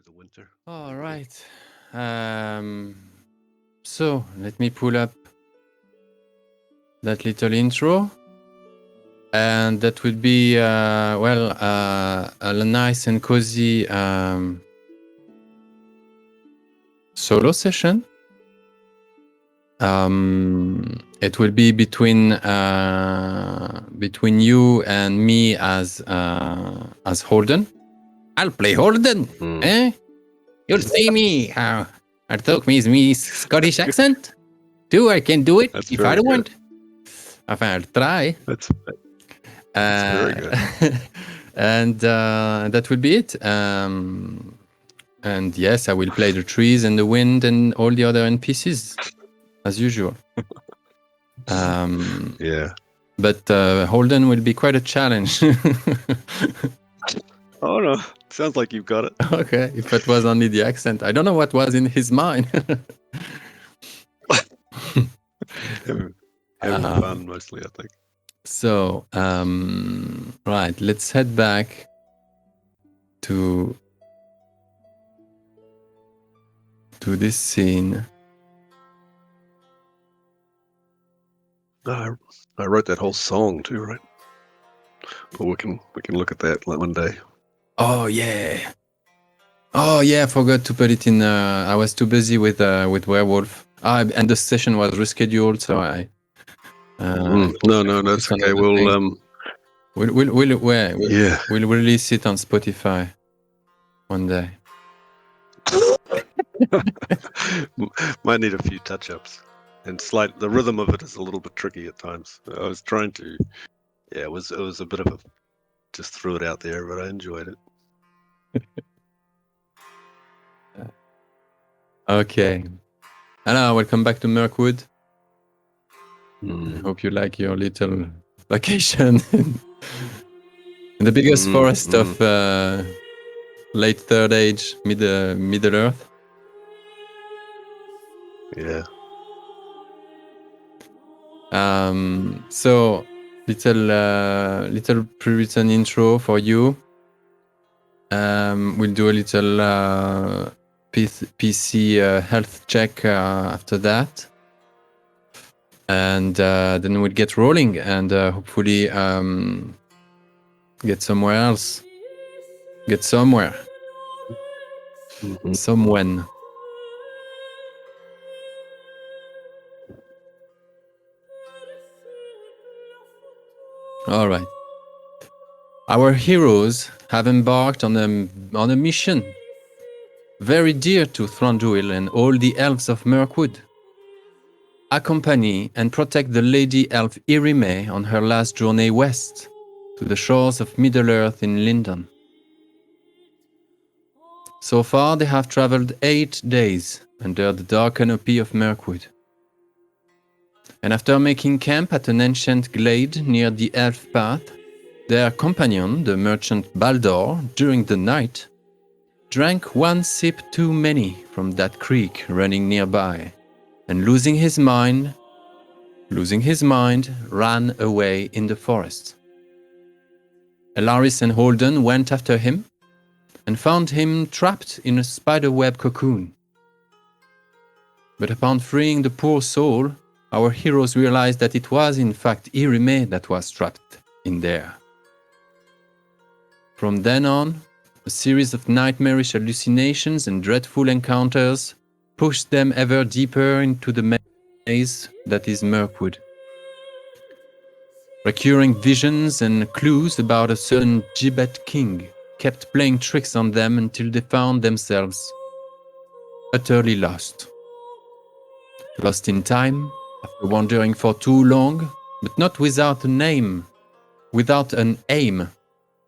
the winter. All right. So let me pull up that little intro. And that would be, a nice and cozy solo session. It will be between you and me as Holden. I'll play Holden, eh? You'll see me. I talk me Scottish accent. Too, I can do it if I want. I'll try. That's very good. And that will be it. And yes, I will play the trees and the wind and all the other NPCs as usual. Yeah. But Holden will be quite a challenge. Oh no, sounds like you've got it. Okay, if it was only the accent. I don't know what was in his mind. Having fun mostly, I think. So, right, let's head back to this scene. I wrote that whole song too, right? But we can look at that one day. Oh yeah, I forgot to put it in. I was too busy with Werewolf. And the session was rescheduled, so I. No, that's okay. We'll release it on Spotify one day. Might need a few touch-ups, and the rhythm of it is a little bit tricky at times. I was trying to, it was a bit of a, just threw it out there, but I enjoyed it. Okay. Hello, welcome back to Mirkwood. I hope you like your little vacation in the biggest forest of late Third Age, Middle Earth. Yeah. So little pre-written intro for you. We'll do a little PC health check after that, and then we'll get rolling and hopefully get somewhere. Somewhen. All right. Our heroes have embarked on a mission very dear to Thranduil and all the elves of Mirkwood. Accompany and protect the Lady Elf Irime on her last journey west to the shores of Middle-earth in Lindon. So far they have traveled 8 days under the dark canopy of Mirkwood. And after making camp at an ancient glade near the elf path, their companion, the merchant Baldur, during the night, drank one sip too many from that creek running nearby, and losing his mind, ran away in the forest. Elaris and Holden went after him and found him trapped in a spiderweb cocoon. But upon freeing the poor soul, our heroes realized that it was in fact Irime that was trapped in there. From then on, a series of nightmarish hallucinations and dreadful encounters pushed them ever deeper into the maze that is Mirkwood. Recurring visions and clues about a certain gibbet king kept playing tricks on them until they found themselves utterly lost. Lost in time, after wandering for too long, but not without an aim,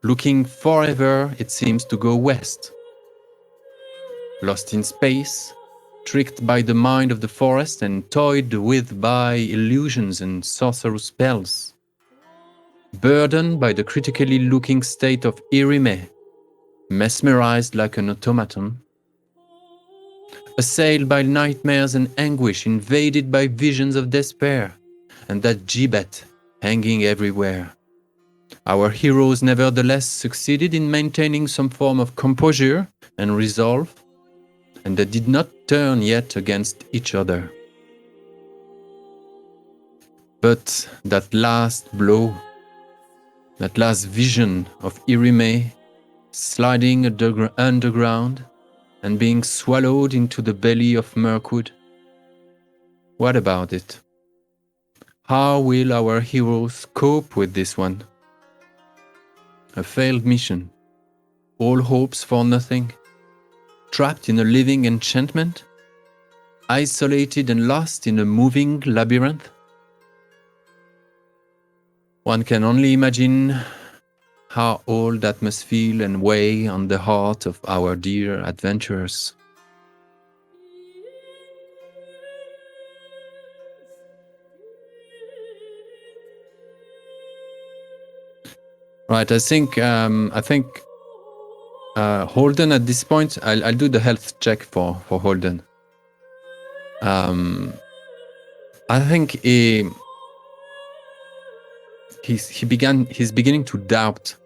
looking forever, it seems, to go west. Lost in space, tricked by the mind of the forest and toyed with by illusions and sorcerous spells. Burdened by the critically looking state of Irime, mesmerized like an automaton. Assailed by nightmares and anguish, invaded by visions of despair, and that gibbet hanging everywhere. Our heroes nevertheless succeeded in maintaining some form of composure and resolve, and they did not turn yet against each other. But that last blow, that last vision of Irime sliding underground and being swallowed into the belly of Mirkwood, what about it? How will our heroes cope with this one? A failed mission, all hopes for nothing, trapped in a living enchantment, isolated and lost in a moving labyrinth? One can only imagine how all that must feel and weigh on the heart of our dear adventurers. Right, I think Holden at this point. I'll do the health check for Holden. I think he's beginning to doubt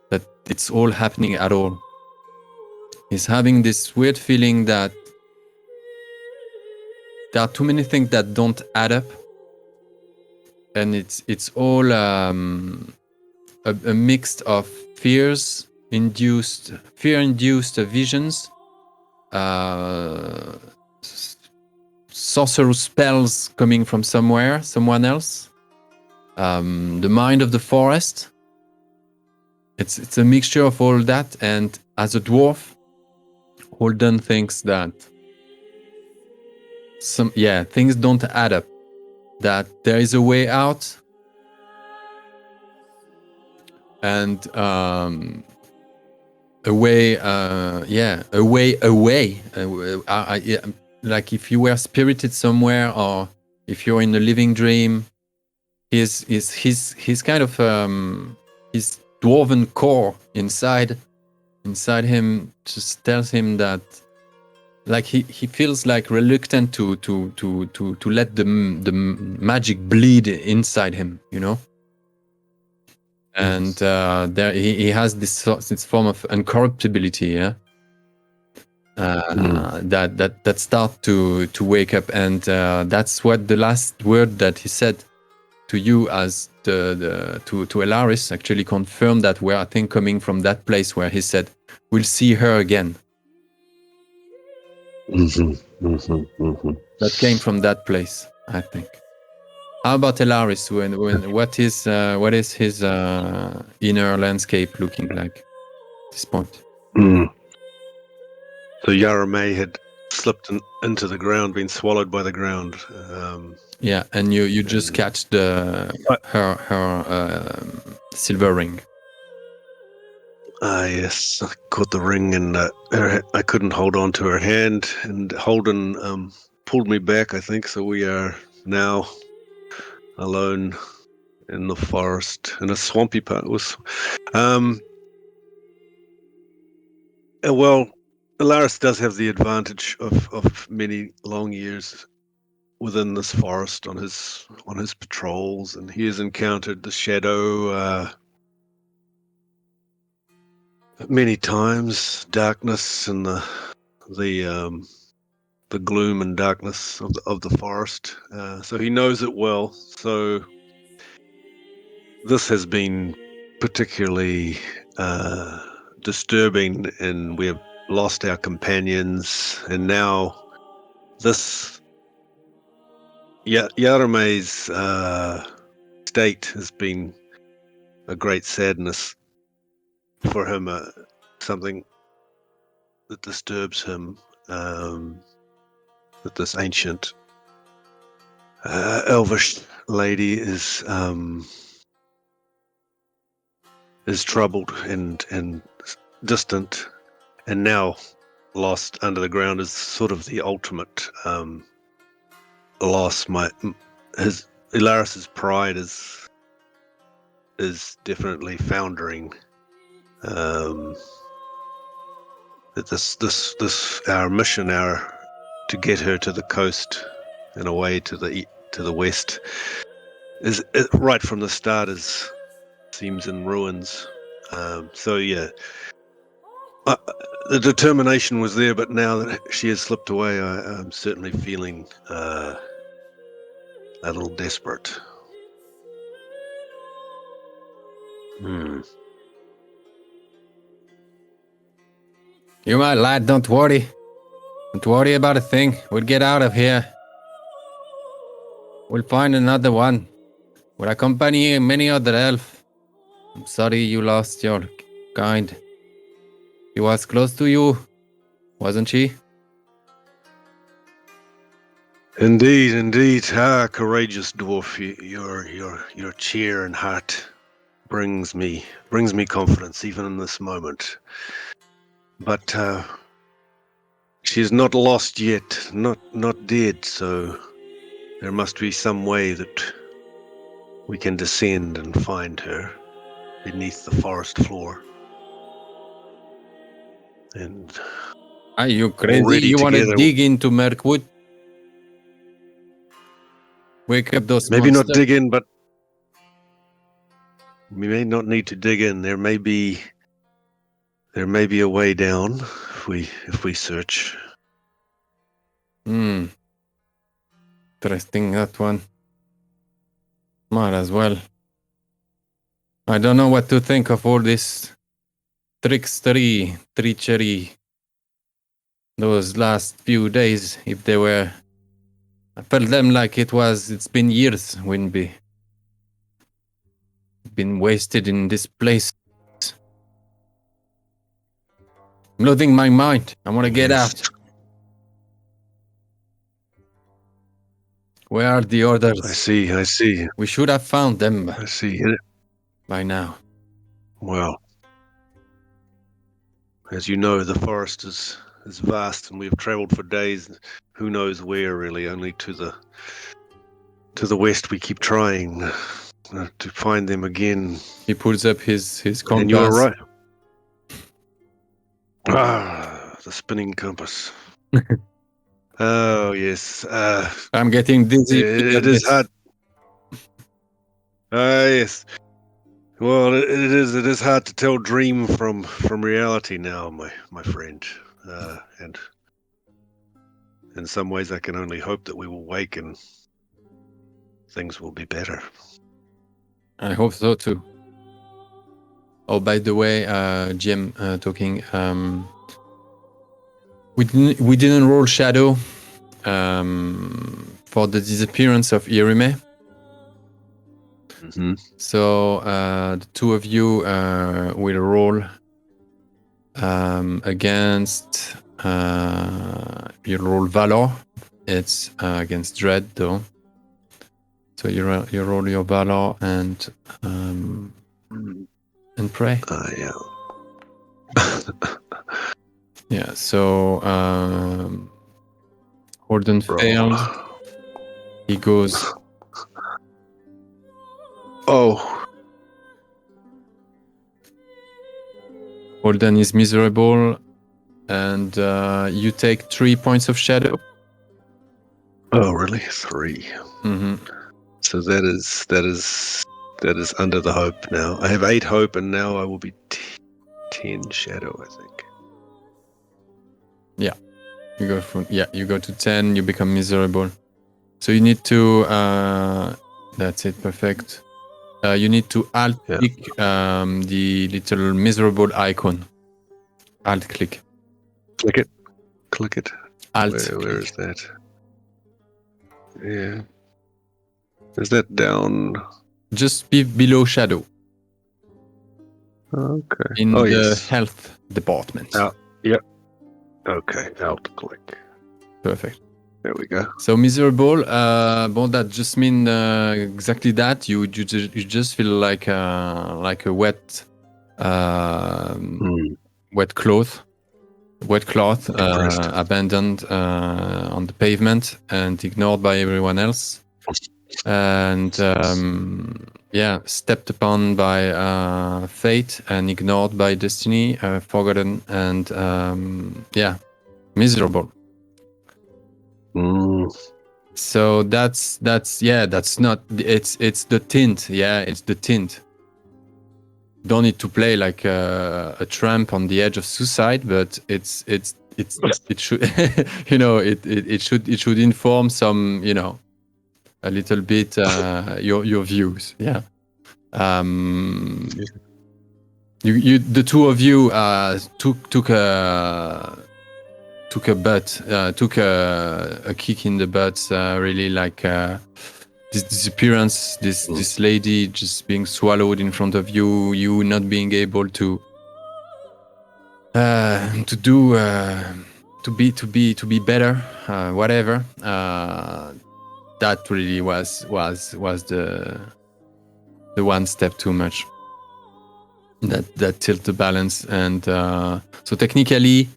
that it's all happening at all. He's having this weird feeling that there are too many things that don't add up, and it's all a mix of fear-induced visions, sorcerer spells coming from someone else, the mind of the forest. It's a mixture of all that, and as a dwarf, Holden thinks that things don't add up, that there is a way out, and a way away. Like if you were spirited somewhere, or if you're in a living dream, his kind of his dwarven core inside him just tells him that, like he feels like reluctant to let the magic bleed inside him, you know. And there he has this form of incorruptibility, yeah. That start to wake up, and that's what the last word that he said to you as to Elaris actually confirmed that we're, I think, coming from that place where he said, "We'll see her again." That came from that place, I think. How about Elaris? What is his inner landscape looking like at this point? So Yarame had slipped into the ground, been swallowed by the ground. Yeah, and you just catch her silver ring. Yes, I caught the ring, and I couldn't hold on to her hand, and Holden pulled me back, I think, so we are now alone in the forest, in a swampy part. Well, Elaris does have the advantage of many long years within this forest on his patrols, and he has encountered the shadow many times, darkness and the gloom and darkness of the forest. So he knows it well. So this has been particularly disturbing, and we have lost our companions, and now this Yarame's state has been a great sadness for him, something that disturbs him, that this ancient elvish lady is troubled and distant, and now lost under the ground is sort of the ultimate loss. Elaris's pride is definitely foundering. That this our mission, to get her to the coast and away to the west, is right from the start is seems in ruins. So yeah, the determination was there, but now that she has slipped away, I'm certainly feeling a little desperate. You my lad, don't worry. Don't worry about a thing. We'll get out of here. We'll find another one. We'll accompany many other elf. I'm sorry you lost your kind. She was close to you, wasn't she? Indeed. Ah, courageous dwarf, your cheer and heart brings me confidence even in this moment. But she is not lost yet, not dead. So there must be some way that we can descend and find her beneath the forest floor. And Are you crazy? already You want to together- dig into Mirkwood? Wake up those maybe monsters? not dig in, but we may not need to dig in. There may be a way down if we search. Interesting, that one. Might as well. I don't know what to think of all this trickstery, treachery. Those last few days, if they were... I felt them like it's been years, Winby. Been wasted in this place. I'm losing my mind. I want to get out. Where are the others? I see. We should have found them I see. by now. Well, as you know, the forest is vast, and we've traveled for days. Who knows where, really? Only to the west. We keep trying to find them again. He pulls up his compass. And you are right. Ah, the spinning compass. Oh yes. I'm getting dizzy. It is hard. Yes. Well, it is hard to tell dream from reality now, my friend. And in some ways, I can only hope that we will wake and things will be better. I hope so too. Oh, by the way, GM talking. We didn't roll shadow for the disappearance of Irime. Mm-hmm. So the two of you will roll against. You roll Valor. It's against Dread though. So you roll your Valor and pray. Yeah. Yeah. So Holden failed. He goes. Oh. Holden is miserable, and you take 3 points of shadow. Oh, really? 3. Mm-hmm. So that is under the hope now. I have 8 hope, and now I will be 10 shadow, I think. Yeah, you go to 10. You become miserable. So you need to. That's it. Perfect. You need to alt click the little miserable icon. Alt click. Click it. Alt. Where is that? Yeah. Is that down? Just below shadow. Okay. In the yes. health department. Yep. Okay. Alt click. Perfect. There we go. So miserable. That just means exactly that. You just feel like a wet cloth, abandoned on the pavement and ignored by everyone else, and stepped upon by fate and ignored by destiny, forgotten and miserable. So that's not it's the tint. Yeah, it's the tint. don't need to play like a tramp on the edge of suicide, but it should it should inform some, a little bit your views. Yeah. You the two of you took a kick in the butt, really, like this disappearance, this lady just being swallowed in front of you, you not being able to be better, whatever. That really was the one step too much. That tilt the balance, and so technically,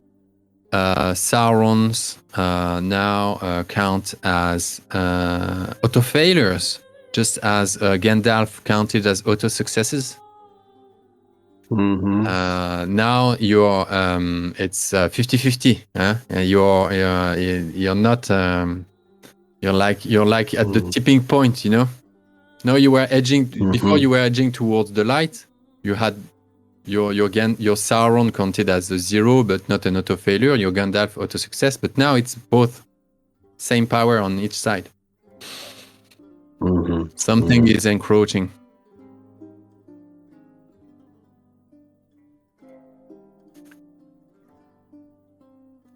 Sauron's now count as auto failures, just as Gandalf counted as auto successes. Now you're it's 50-50. You're not you're like at the tipping point. Now you were edging before you were edging towards the light. You had your Sauron counted as a 0, but not an auto failure. Your Gandalf auto success, but now it's both same power on each side. Something is encroaching.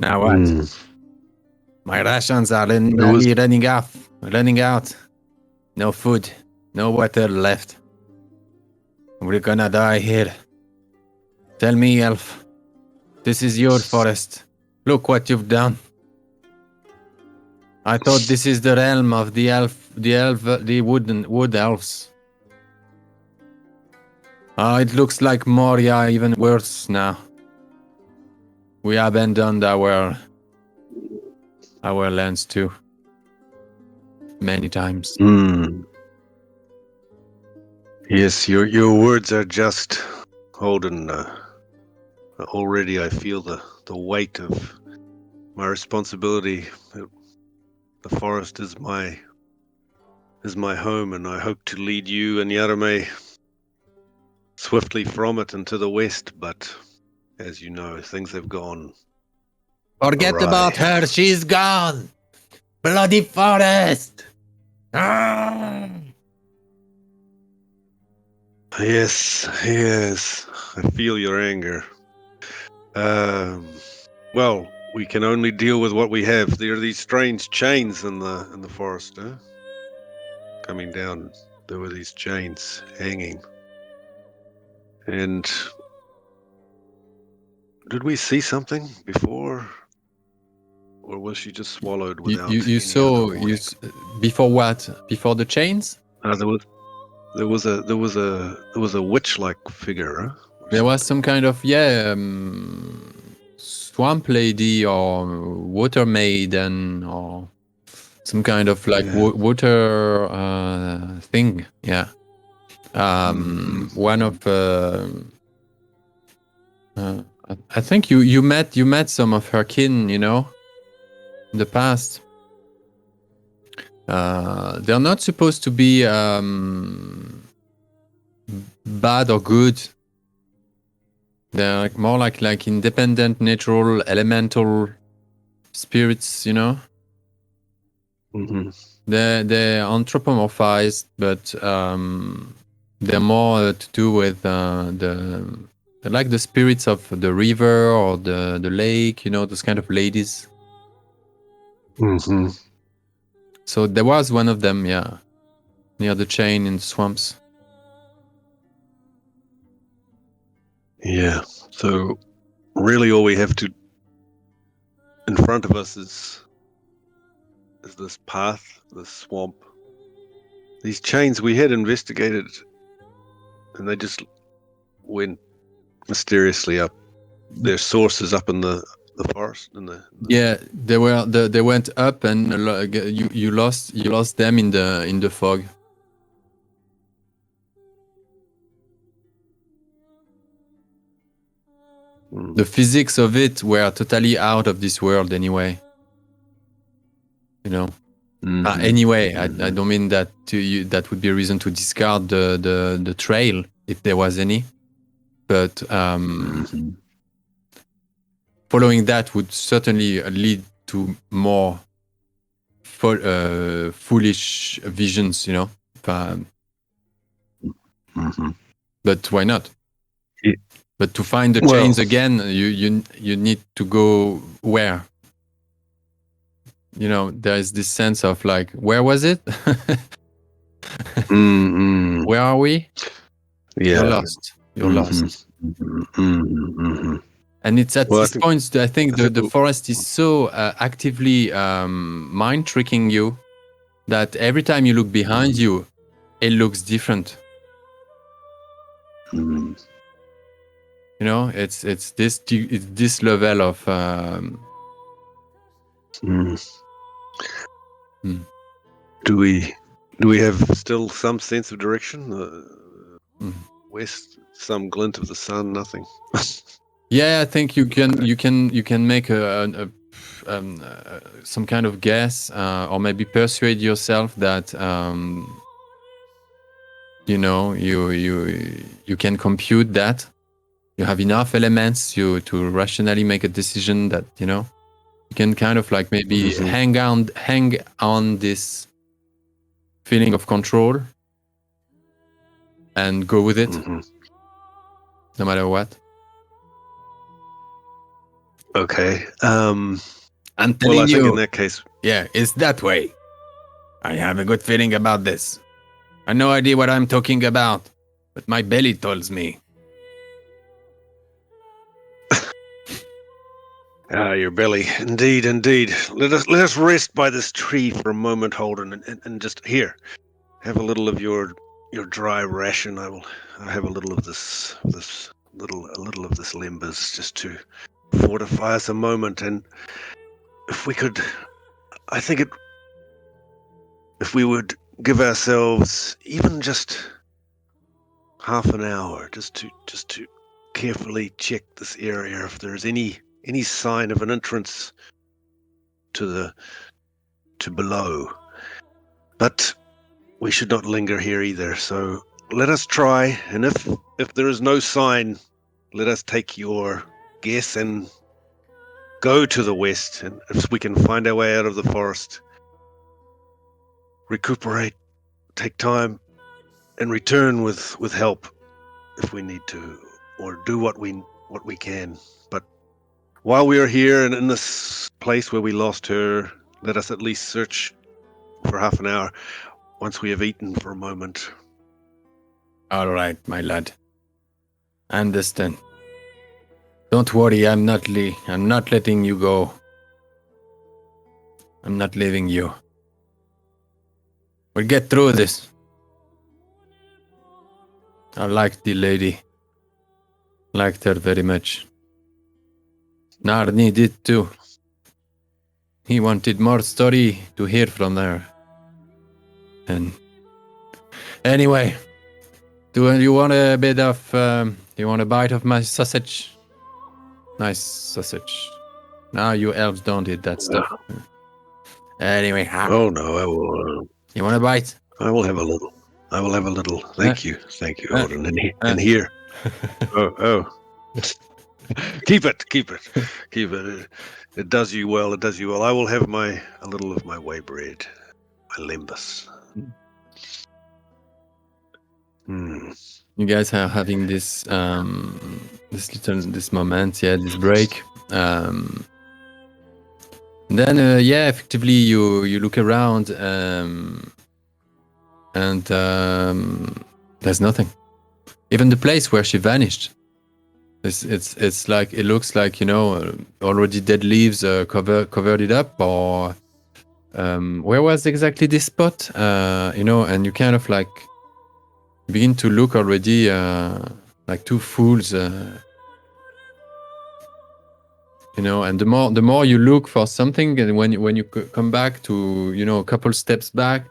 Now what? My rations are running out. No food, no water left. We're gonna die here. Tell me, elf. This is your forest. Look what you've done. I thought this is the realm of the wood elves. It looks like Moria, even worse now. We abandoned our lands too. Many times. Yes, your words are just, Holden. Already I feel the weight of my responsibility. The forest is my home, and I hope to lead you and Yarame swiftly from it and to the west, but as you know, things have gone Forget awry. about her, she's gone. Bloody forest. Yes, I feel your anger. Well, we can only deal with what we have. There are these strange chains in the forest, coming down. There were these chains hanging. And did we see something before? Or was she just swallowed without You saw before what? Before the chains? There was a witch-like figure, huh? There was some kind of swamp lady or water maiden or some kind of like water thing. Yeah. One of I think you met some of her kin, in the past. They're not supposed to be bad or good. They're like more like independent, natural, elemental spirits, They're anthropomorphized, but they're more to do with they're like the spirits of the river or the lake, those kind of ladies. So there was one of them, near the chain in the swamps. Yeah. So really all we have in front of us is this path, this swamp. These chains we had investigated, and they just went mysteriously up. Their source is up in the forest. Yeah, they went up, and you lost them in the fog. The physics of it were totally out of this world anyway. Anyway, I don't mean that to you. That would be a reason to discard the trail if there was any. but following that would certainly lead to more foolish visions, you know. But why not? Yeah. But to find the chains again, you need to go where? You know, there is this sense of like, where was it? Where are we? Yeah. You're lost. You're lost. And it's at these points that I think the forest is so actively mind tricking you that every time you look behind you, it looks different. You know, it's this level of. Do we have still some sense of direction? West, some glint of the sun, nothing. Yeah, I think you can make some kind of guess, or maybe persuade yourself that you know you can compute that. You have enough elements to rationally make a decision that, you know, you can kind of like maybe hang on this feeling of control and go with it, no matter what. Okay. I'm telling well, I you, think in that case, yeah, it's that way. I have a good feeling about this. I have no idea what I'm talking about, but my belly tells me. Your belly, indeed. Let us rest by this tree for a moment, Holden, and just here, have a little of your dry ration. I'll have a little of this little of this limbers just to fortify us a moment. And if we could, I think if we would give ourselves even just half an hour, just to carefully check this area if there's any sign of an entrance to below. But we should not linger here either. So let us try, and if there is no sign, let us take your guess and go to the west. And if we can find our way out of the forest, recuperate, take time, and return with help if we need to, or do what we can. But while we are here and in this place where we lost her, let us at least search for half an hour once we have eaten for a moment. All right, my lad. I understand. Don't worry, I'm not letting you go. I'm not leaving you. We'll get through this. I liked the lady. Liked her very much. Narni did too. He wanted more story to hear from her. And anyway, do you want a bit of? You want a bite of my sausage? Nice sausage. Now you elves don't eat that stuff. Anyway. Oh no, I will. You want a bite? I will have a little. Thank you, Holden. And here. Oh. Keep it. It does you well. I will have a little of my way bread, my limbus. You guys are having this this moment, yeah, this break. Then effectively you look around and there's nothing. Even the place where she vanished. It's like, it looks like, you know, already dead leaves covered it up, or where was exactly this spot? You know, and you kind of like begin to look already like two fools, you know. And the more you look for something, and when you come back to, you know, a couple steps back,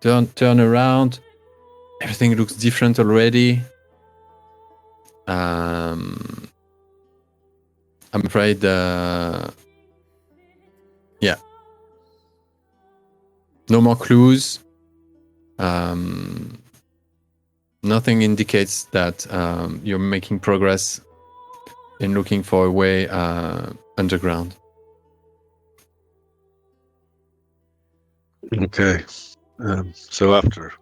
turn around, everything looks different already. I'm afraid, yeah, no more clues. Nothing indicates that you're making progress in looking for a way underground. Okay. So after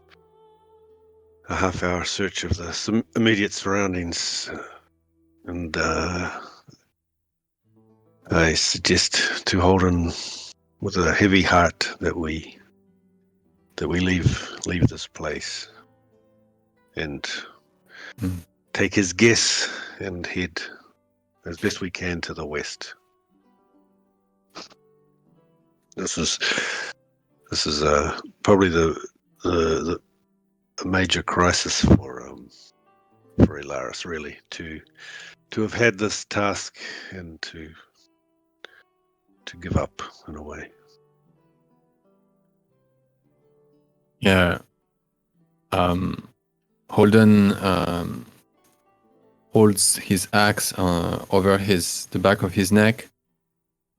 a half-hour search of the immediate surroundings, and I suggest to Holden, with a heavy heart, that we leave this place and take his guess and head as best we can to the west. This is probably the major crisis for Elaris, really, to have had this task and to give up in a way. Yeah. Holden holds his axe over the back of his neck,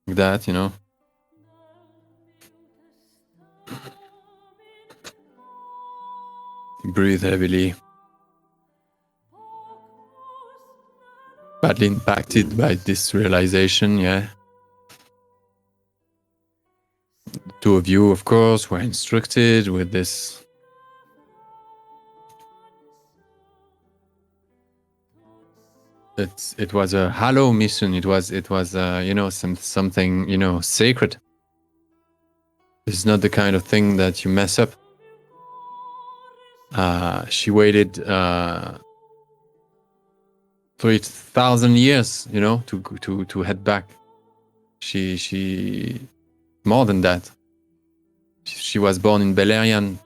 like that, you know. Breathe heavily. Badly impacted by this realization, yeah. The two of you, of course, were instructed with this. It was a hallow mission. It was something sacred. This is not the kind of thing that you mess up. She waited 3,000 years, to head back. She more than that. She was born in Beleriand.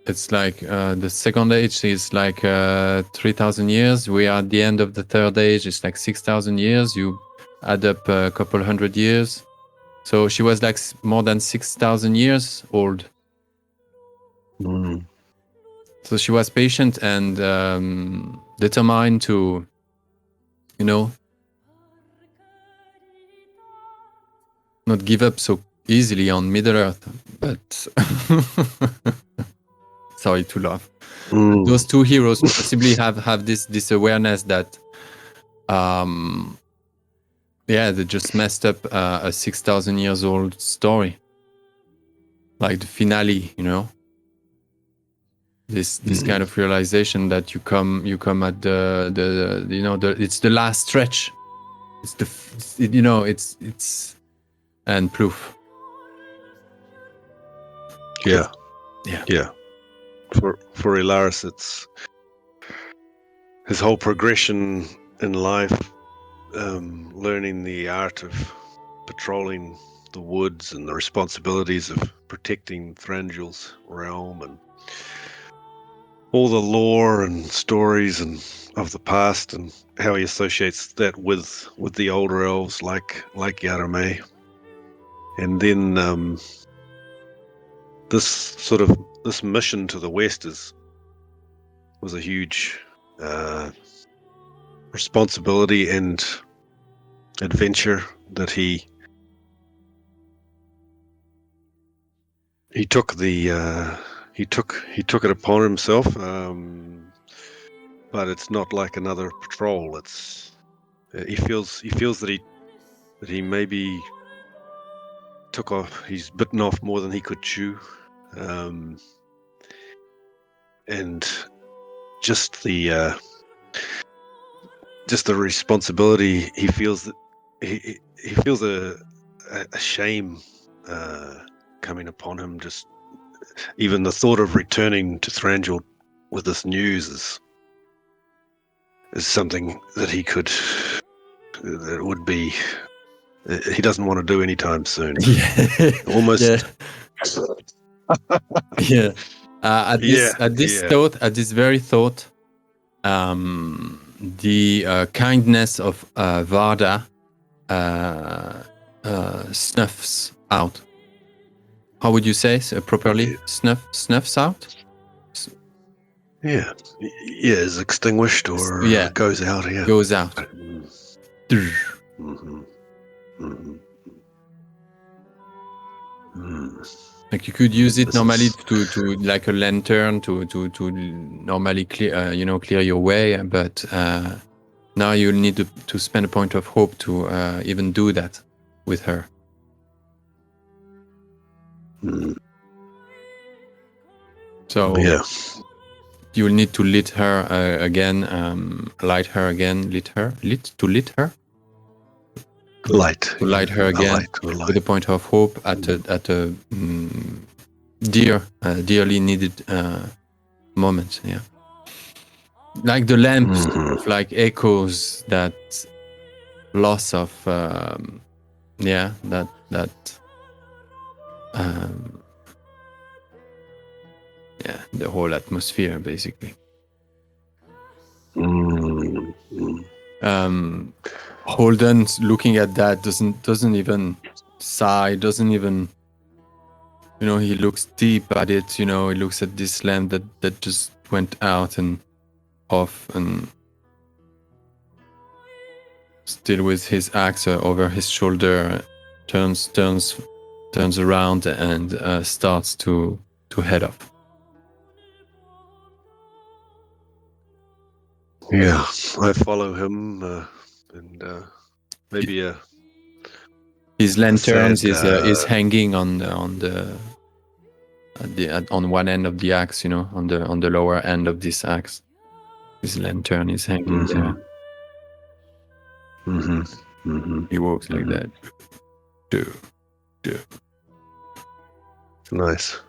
It's like the second age is like 3,000 years. We are at the end of the third age. It's like 6,000 years. You add up a couple hundred years. So she was like more than 6,000 years old. Mm. So she was patient and determined to, not give up so easily on Middle-earth. But sorry to laugh. Mm. Those two heroes possibly have this awareness that, they just messed up a 6,000 years old story, like the finale. This kind of realization that you come at the it's the last stretch. It's and proof. Yeah. Yeah. For Elaris, it's his whole progression in life, learning the art of patrolling the woods and the responsibilities of protecting Thranduil's realm, and all the lore and stories and of the past, and how he associates that with the older elves like Yarame. And then this mission to the west was a huge responsibility and adventure that he took it upon himself. But it's not like another patrol. He feels that he maybe he's bitten off more than he could chew, and just the responsibility he feels, that he feels a shame coming upon him. Just even the thought of returning to Thranduil with this news is something that he doesn't want to do anytime soon. Yeah. Almost. Yeah. At this very thought, the kindness of Varda snuffs out. How would you say properly? Snuffs out? Yeah, is extinguished or goes out. Yeah, goes out. Mm-hmm. Mm-hmm. Like you could use it This normally is- to like a lantern to normally clear clear your way, but now you'll need to spend a point of hope to even do that with her. So Yeah. you will need to lit her again, light her again, lit her Light. to light her again with a point of hope at a dearly needed moment. Yeah, like the lamps, like echoes that loss of the whole atmosphere basically. Holden looking at that doesn't even sigh, doesn't even, he looks deep at it, he looks at this lamp that just went out and off, and still with his axe over his shoulder, turns around and starts to head off. Yeah, I follow him, and maybe his lantern sad, is hanging on one end of the axe, on the lower end of this axe. His lantern is hanging there. He walks like that. Nice.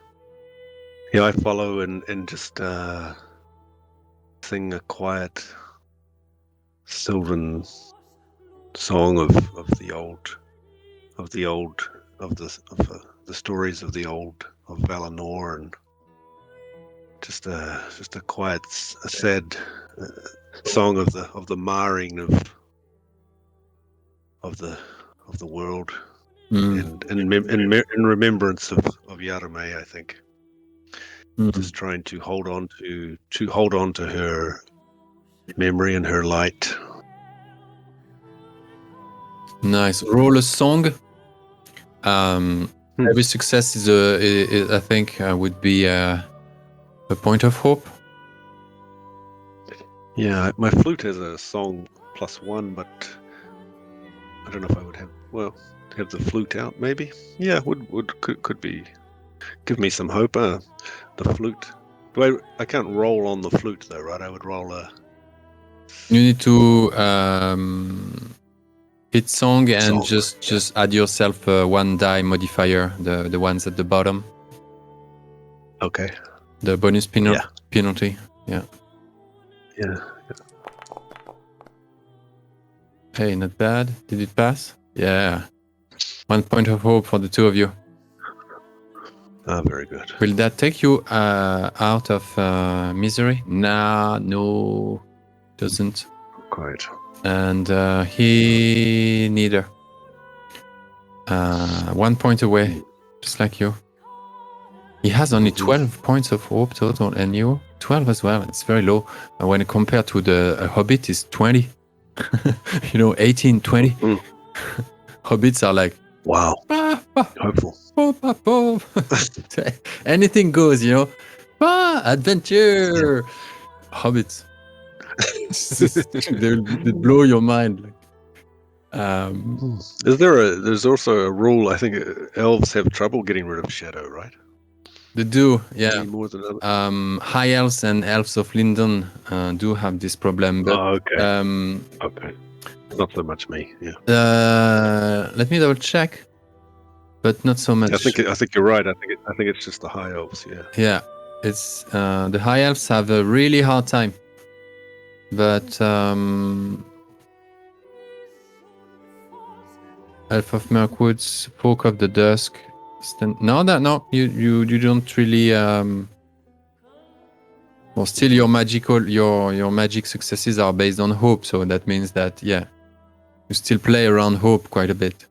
Yeah, I follow and just sing a quiet sylvan song of the stories of the old of Valinor, and just a quiet, a sad song of the marring of the world, and in remembrance of Yarame, I think. Just trying to hold on to her memory and her light. Nice. Roll a song. Every success is I think would be a point of hope. Yeah, my flute has a song +1, but I don't know if I would have the flute out. Maybe. Yeah, could be. Give me some hope. The flute. I can't roll on the flute though, right? I would roll a. You need to hit song and just add yourself one die modifier, the ones at the bottom. Okay. The bonus penalty. Yeah. Yeah. Hey, not bad. Did it pass? Yeah. 1 point of hope for the two of you. Very good. Will that take you out of misery? Nah, no, doesn't. Quite. And he neither. 1 point away, just like you. He has only 12 points of hope total, and you 12 as well. It's very low. When compared to the Hobbit, is 20. 18, 20. Hobbits are like, wow, hopeful. Anything goes, adventure. Hobbits. They'll blow your mind. There's also a rule, I think elves have trouble getting rid of shadow, right? They do, yeah. More than others. High elves and elves of Linden do have this problem. But, okay. Okay. Not so much me, yeah. Let me double check. But not so much. I think you're right. I think it's just the high elves, yeah. Yeah. It's the high elves have a really hard time. But Elf of Mirkwoods, Folk of the Dusk. No, you don't really. Well, still your magic successes are based on hope, so that means that you still play around hope quite a bit.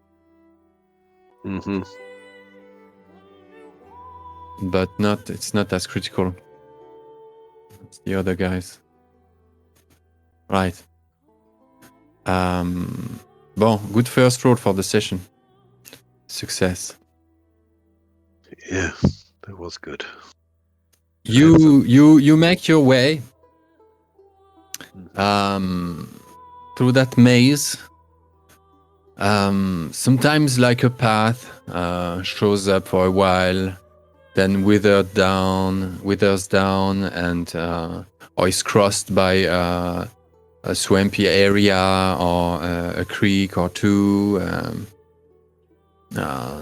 But it's not as critical. It's the other guys. Right. Bon, good first roll for the session. Success. Yeah, that was good. You make your way through that maze. Sometimes like a path shows up for a while, then withers down, and or is crossed by a swampy area or a creek or two.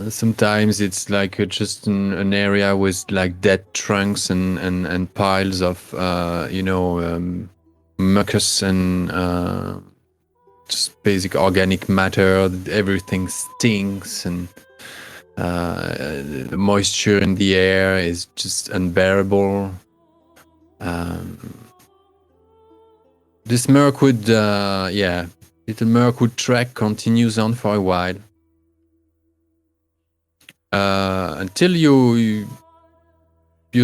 Sometimes it's like just an area with like dead trunks and piles of mucus and just basic organic matter. Everything stinks, and the moisture in the air is just unbearable. This Mirkwood, little Mirkwood trek continues on for a while. Until you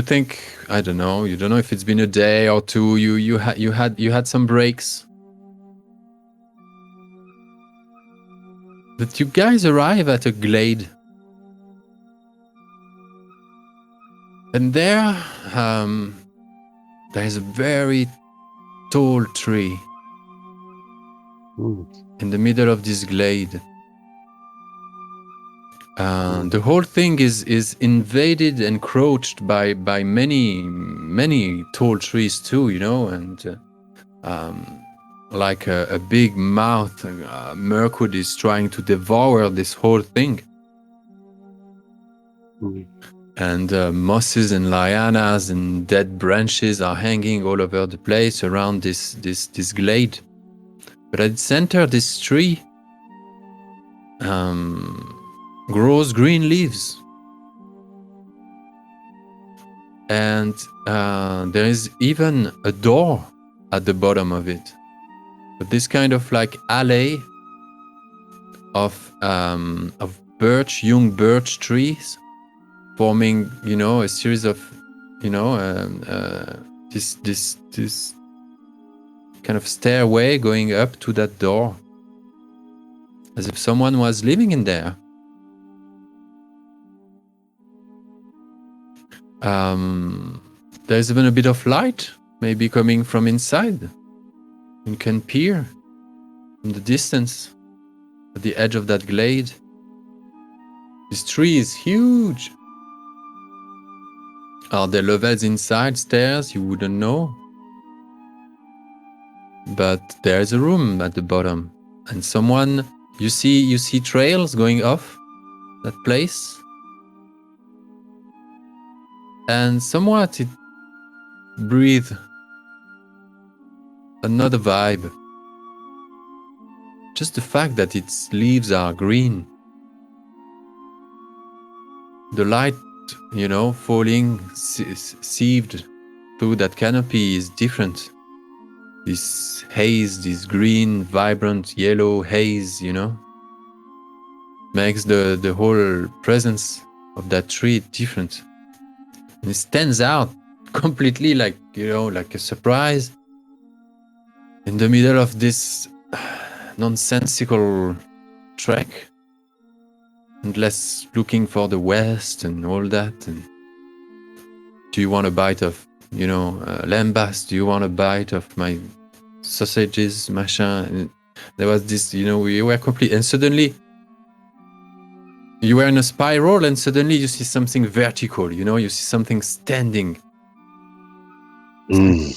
think, I don't know, you don't know if it's been a day or two. You had some breaks. But you guys arrive at a glade, and there is a very tall tree in the middle of this glade. The whole thing is invaded, encroached by many tall trees too, and like a big mouth, Mirkwood is trying to devour this whole thing. And mosses and lianas and dead branches are hanging all over the place around this glade. But at the center, this tree grows green leaves, and there is even a door at the bottom of it. But this kind of like alley of young birch trees, forming, a series of, this kind of stairway going up to that door, as if someone was living in there. There's even a bit of light, maybe coming from inside. You can peer from the distance at the edge of that glade. This tree is huge. Are there levels inside, stairs? You wouldn't know. But there's a room at the bottom, and someone, you see trails going off that place, and somewhat it breathes another vibe. Just the fact that its leaves are green, the light, falling, sieved through that canopy is different. This haze, this green, vibrant yellow haze, makes the whole presence of that tree different. And it stands out completely, like a surprise in the middle of this nonsensical trek, and less looking for the west and all that. And do you want a bite of, lambast? Do you want a bite of my sausages, machin? And there was this, we were complete, and suddenly you were in a spiral, and suddenly you see something vertical, you see something standing.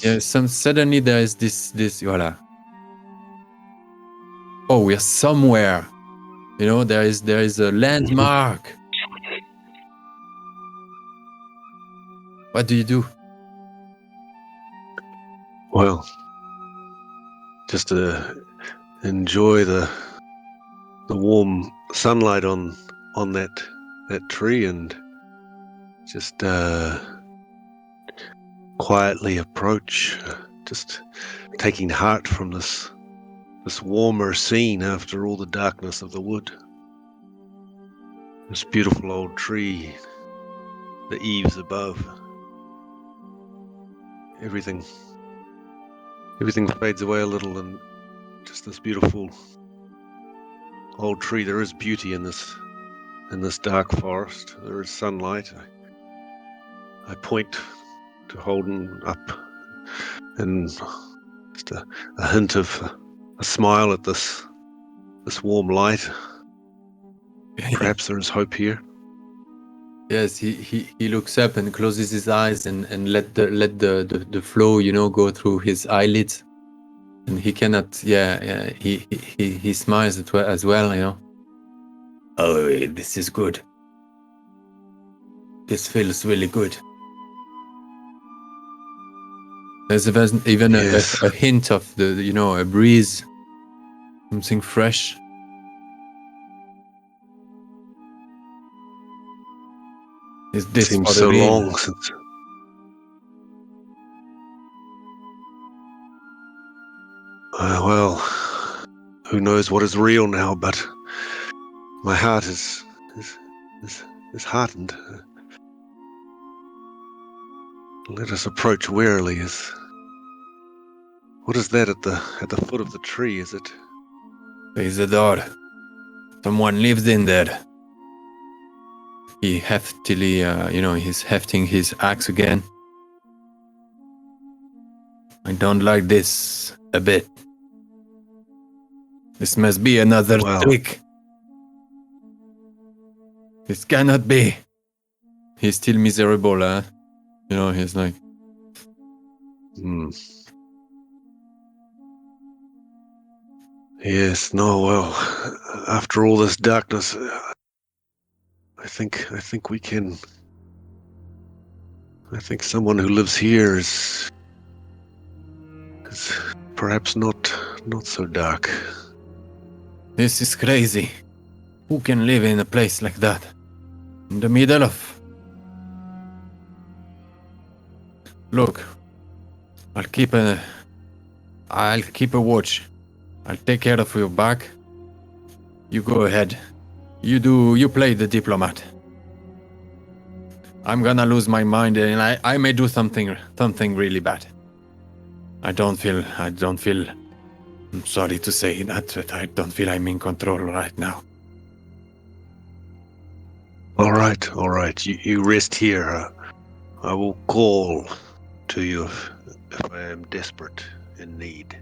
Suddenly there is this voila. Oh, we're somewhere. There is a landmark. What do you do? Well, just to enjoy the warm sunlight on that tree, and just quietly approach, just taking heart from this warmer scene after all the darkness of the wood. This beautiful old tree, the eaves above, everything fades away a little, and just this beautiful old tree. There is beauty in this in this dark forest. There is sunlight. I point to Holden up, and just a hint of a smile at this warm light. Perhaps there is hope here. Yes, he looks up and closes his eyes and let the flow, go through his eyelids, and he cannot. He smiles as well. Oh, this is good. This feels really good. There's even Yes. a hint of a breeze, something fresh. Is this Seems for the so real? long since. Well, who knows what is real now? But my heart is heartened. Let us approach warily. What is that at the foot of the tree? Is it? There's a door. Someone lives in there. He heftily, he's hefting his axe again. I don't like this a bit. This must be another trick. This cannot be. He's still miserable, huh? He's like... Yes, no, well, after all this darkness, I think we can... I think someone who lives here is perhaps not so dark. This is crazy. Who can live in a place like that? In the middle of... Look, I'll keep a watch. I'll take care of your back. You go ahead. You play the diplomat. I'm gonna lose my mind and I may do something really bad. I don't feel, I'm sorry to say that, but I don't feel I'm in control right now. All right. You rest here. I will call to you if I am desperate in need.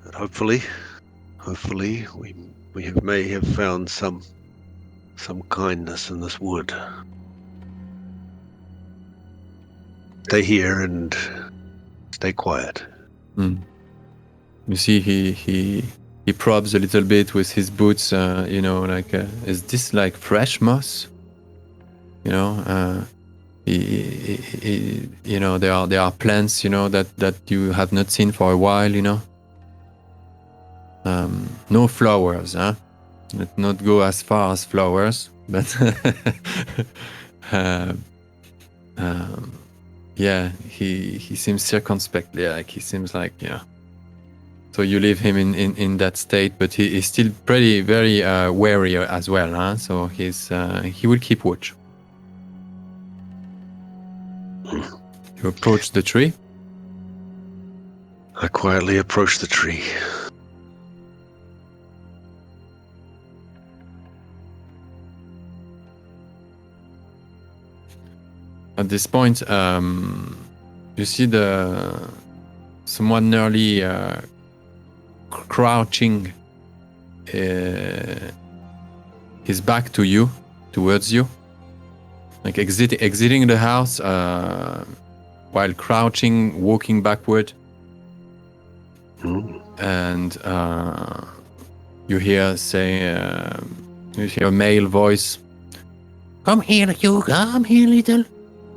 And hopefully we may have found some kindness in this wood. Stay here and stay quiet. You see, he probs a little bit with his boots. Is this like fresh moss? There are plants, that you have not seen for a while. No flowers, huh? Let's not go as far as flowers, but he seems circumspect. Like he seems like So you leave him in that state, but he is still very wary as well, huh? So he will keep watch. You approach the tree. I quietly approach the tree. At this point, you see someone nearly crouching his back towards you, like exiting the house while crouching, walking backward. And you hear a male voice. Come here, you. Come here, little.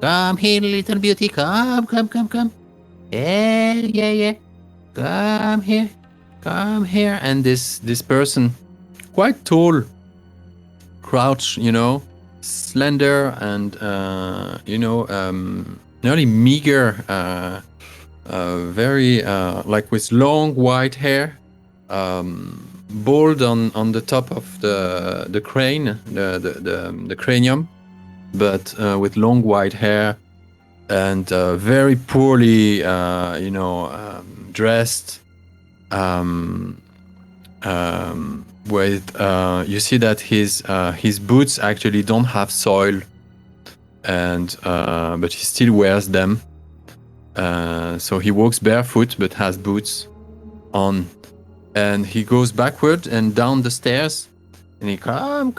Come here, little beauty. Come. Yeah. Come here. And this person, quite tall, crouch, slender and, nearly meager, very, like with long white hair, bald on the top of the crane, the cranium, but with long white hair and very poorly, dressed. with you see that his boots actually don't have soil, and but he still wears them. So he walks barefoot but has boots on, and he goes backward and down the stairs, and he come,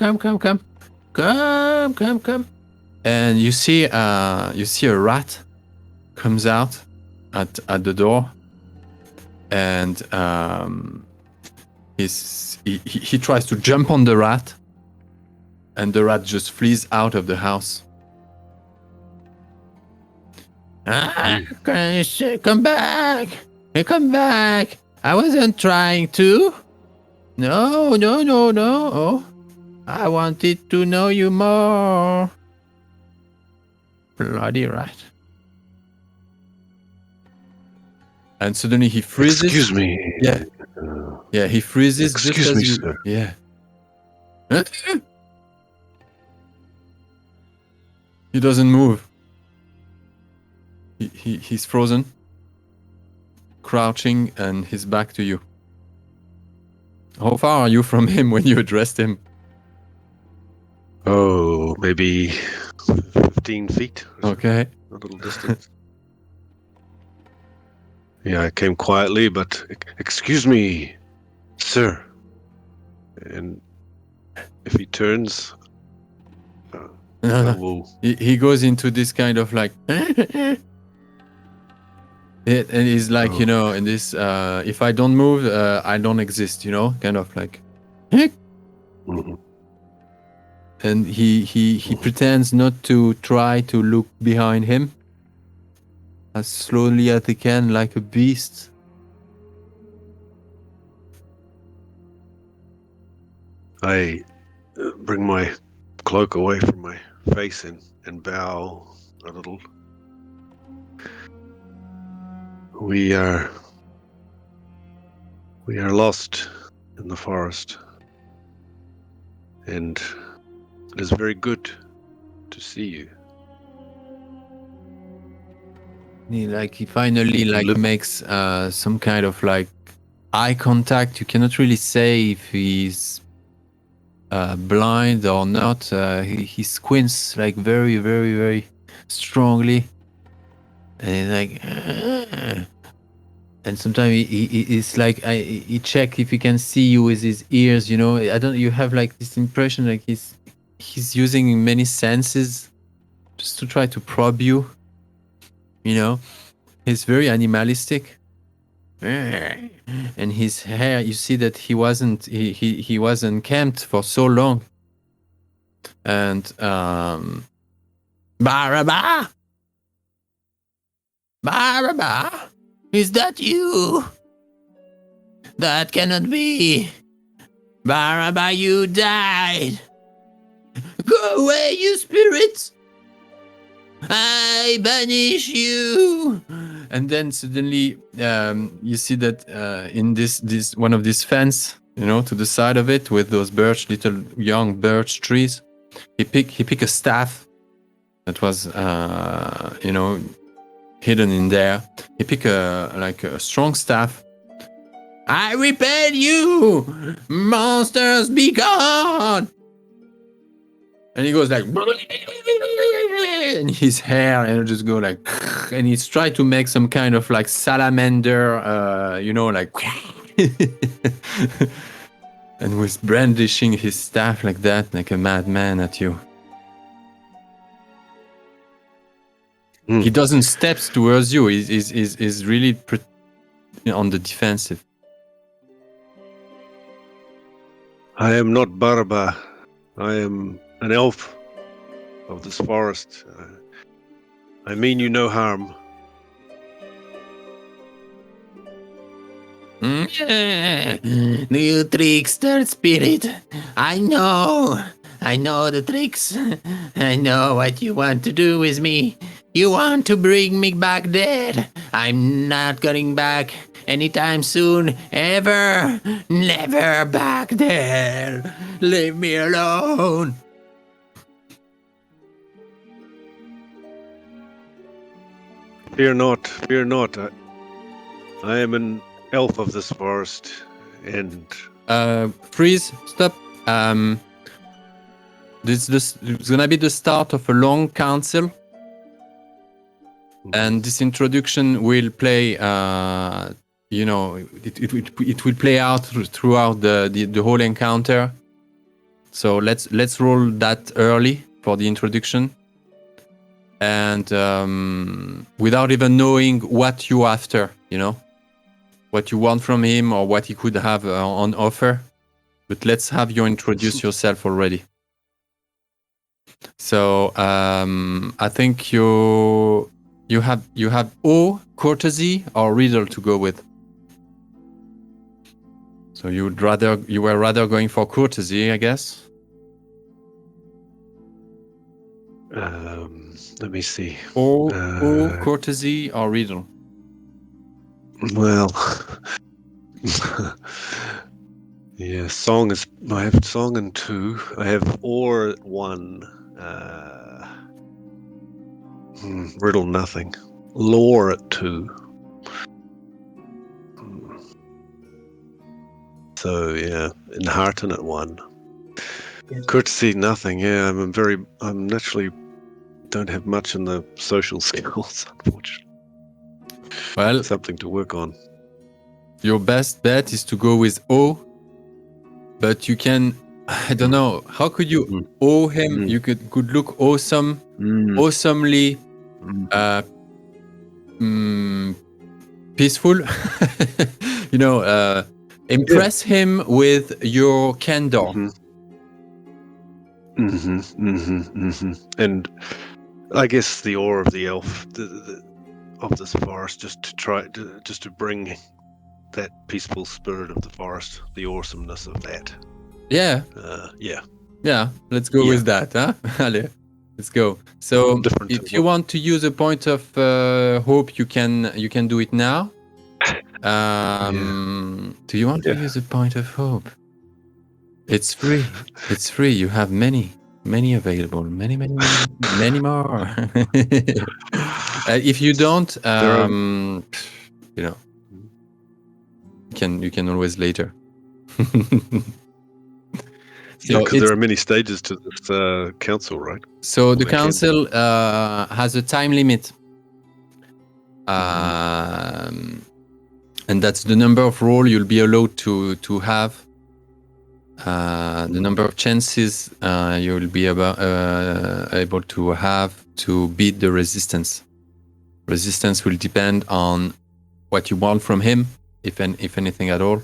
and you see a rat comes out at the door, and he tries to jump on the rat, and the rat just flees out of the house. Come back! Come back! I wasn't trying to. No. I wanted to know you more. Bloody rat. And suddenly he freezes. Excuse me. Yeah, he freezes. Excuse just me, as you, sir. Yeah. He doesn't move. He's frozen, crouching, and he's back to you. How far are you from him when you addressed him? Oh, maybe 15 feet. Okay. A little distance. Yeah, I came quietly, but excuse me, sir. And if he turns, I will. He goes into this kind of like, and he's like, in this, if I don't move, I don't exist, kind of like. Mhm. And he pretends not to try to look behind him, as slowly as he can, like a beast. I bring my cloak away from my face and bow a little. We are lost in the forest, and it is very good to see you. He finally makes some kind of like eye contact. You cannot really say if he's blind or not. He squints like very, very, very strongly, and he's like, and sometimes he's like, he check if he can see you with his ears. You have like this impression like he's using many senses just to try to probe you. He's very animalistic. And his hair, you see that he wasn't kempt for so long. And Baraba, is that you? That cannot be. Baraba, you died. Go away, you spirits. I banish you. And then suddenly you see that in this one of these fence, to the side of it with those little young birch trees, he pick a staff that was hidden in there. He pick a strong staff. I repel you, monsters, be gone. And he goes like, and his hair, and just go like, and he's trying to make some kind of like salamander, like, and was brandishing his staff like that, like a madman at you. He doesn't step towards you. He's really on the defensive. I am not Barba. I am an elf of this forest. I mean you no harm. You trickster spirit. I know the tricks. I know what you want to do with me. You want to bring me back dead. I'm not going back anytime soon, ever. Never back there. Leave me alone. Fear not. I am an elf of this forest, and Freeze, stop. This is gonna be the start of a long council, and this introduction will play. It will play out throughout the whole encounter. So let's roll that early for the introduction, and without even knowing what you're after, what you want from him or what he could have on offer. But let's have you introduce yourself already. So I think you have O, courtesy, or riddle to go with. So you were rather going for courtesy, I guess. Let me see. O, courtesy, or riddle. Well, yeah, song is. I have song in 2. I have or at 1. Riddle nothing. Lore at 2. So yeah, Enhearten at 1. Courtesy nothing. Yeah, I'm naturally don't have much in the social skills, unfortunately. Well, something to work on. Your best bet is to go with O, but you can. I don't know. How could you owe him? You could look awesome, awesomely peaceful. Impress him with your candor. And I guess the awe of the elf of this forest, just to bring that peaceful spirit of the forest, the awesomeness of that. Yeah. Yeah. Let's go with that, huh? Allez, let's go. So, if you want to use a point of hope, you can do it now. Do you want to use a point of hope? It's free. It's free. You have many available. Many more. If you don't, you can always later. Because there are many stages to this council, right? So the council has a time limit. And that's the number of roll you'll be allowed to have. The number of chances you'll be able to have to beat the resistance. Resistance will depend on what you want from him, if anything at all.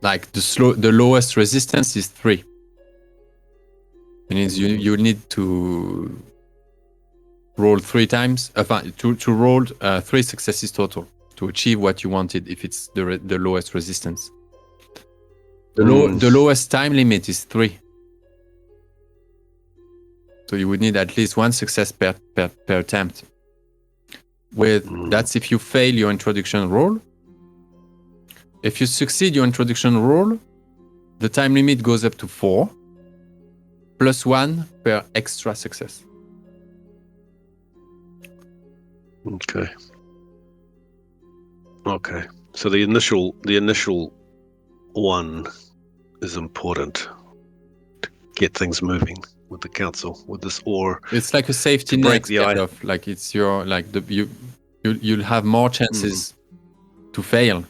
Like the lowest resistance is 3. It means you need to roll 3 times, to roll 3 successes total to achieve what you wanted, if it's the lowest resistance. The lowest time limit is 3. So you would need at least 1 success per attempt. That's if you fail your introduction roll. If you succeed your introduction roll, the time limit goes up to 4, plus 1 per extra success. Okay. So the initial one is important to get things moving with the council, with this ore. It's like a safety net, kind of. Like it's your you'll have more chances to fail.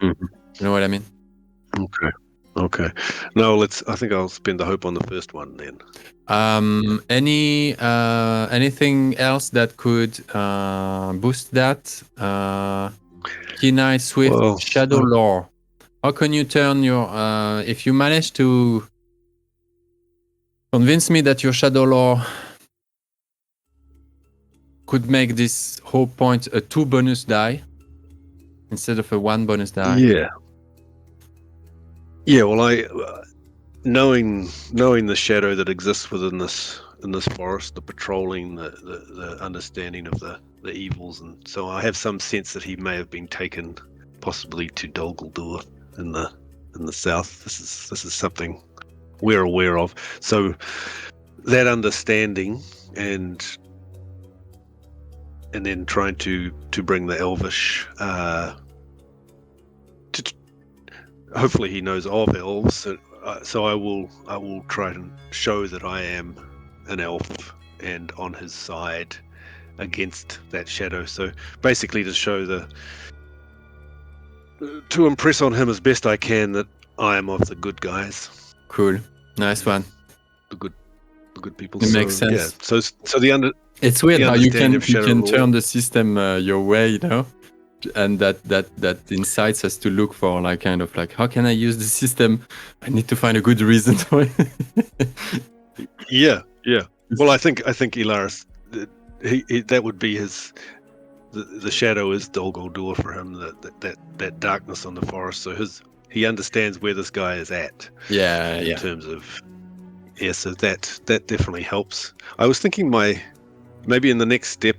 You know what I mean? Okay. No, I think I'll spend the hope on the first one then. Anything else that could boost that? Keen Eye, Swift, Shadow Lore. How can you turn your if you manage to convince me that your Shadow Lore could make this hope point a 2 bonus die instead of a 1 bonus die? Yeah, well, knowing the shadow that exists within this forest, the patrolling, the understanding of the evils, and so I have some sense that he may have been taken possibly to Dol Guldur in the south. This is something we're aware of. So that understanding and then trying to bring the elvish hopefully he knows of elves. So I will try and show that I am an elf and on his side against that shadow. So basically, to impress on him as best I can that I am of the good guys. Cool. Nice one. The good people. It makes sense. Yeah. So the It's weird the how you understanding can of Shadow Lore. turn the system your way, you know, and that incites us to look for like kind of like, how can I use the system? I need to find a good reason for it. Yeah. Well, I think Elaris, he that would be his. The shadow is Dol Guldur for him. That darkness on the forest. So he understands where this guy is at. Yeah. In terms of. Yeah, so that definitely helps. I was thinking maybe in the next step,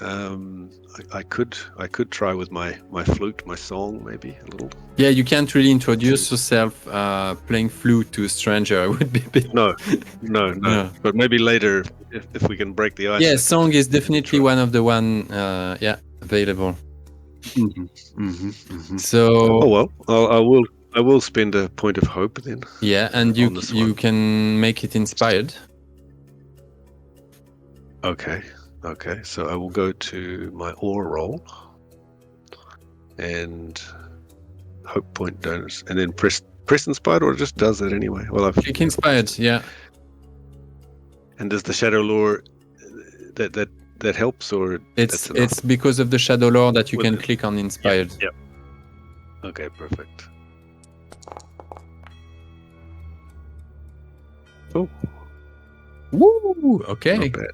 I could try with my flute, my song, maybe a little. Yeah, you can't really introduce yourself playing flute to a stranger. It would be a bit... No. But maybe later, if we can break the ice. Yeah, song is definitely one of the available. So. Oh well, I will spend a point of hope then. Yeah, and you can make it inspired. Okay. So I will go to my aura roll and hope point donors, and then press inspired, or it just does that anyway. Well, I've click inspired, yeah. And does the shadow lore that helps, or it's because of the shadow lore that you can click on inspired. Yep. Okay, perfect. Oh. Woo! Okay. Not bad.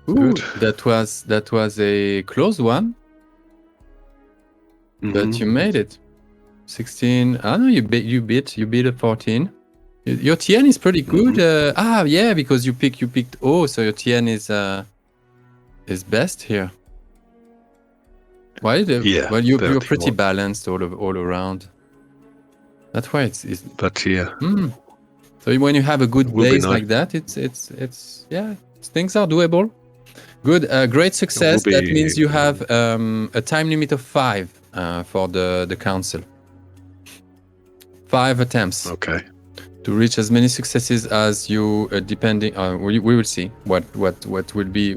Ooh, good. That was a close one. But you made it. 16. I know you beat a 14. Your TN is pretty good. Yeah, because you picked O, so your TN is best here. Why? Well, you're pretty balanced all around. That's why it's. But yeah. So when you have a good base like that, it's things are doable. Good, great success. That means you have a time limit of 5 for the council. 5 attempts. Okay. To reach as many successes as you, depending. We will see what it will be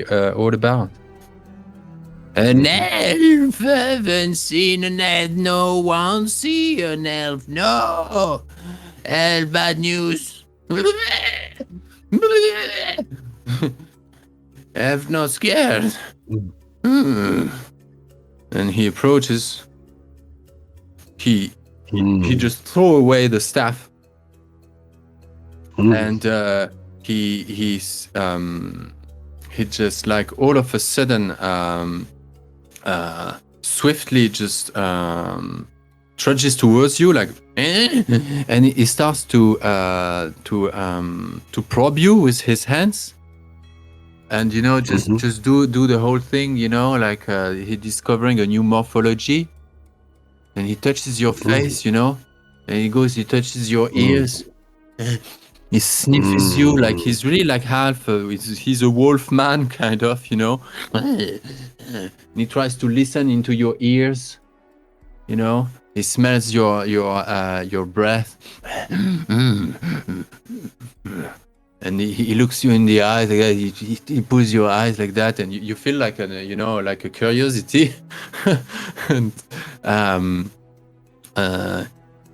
all about. An elf, haven't seen an elf. No one see an elf. No, elf, bad news. Elf not scared. And he approaches. He just throw away the staff. And he just like all of a sudden swiftly just trudges towards you like and he starts to probe you with his hands, and just do the whole thing, like he discovering a new morphology, and he touches your face, and he touches your ears. He sniffs you like he's really like half. He's a wolf man, kind of, And he tries to listen into your ears. He smells your breath, and he looks you in the eyes. He pulls your eyes like that, and you feel like like a curiosity. And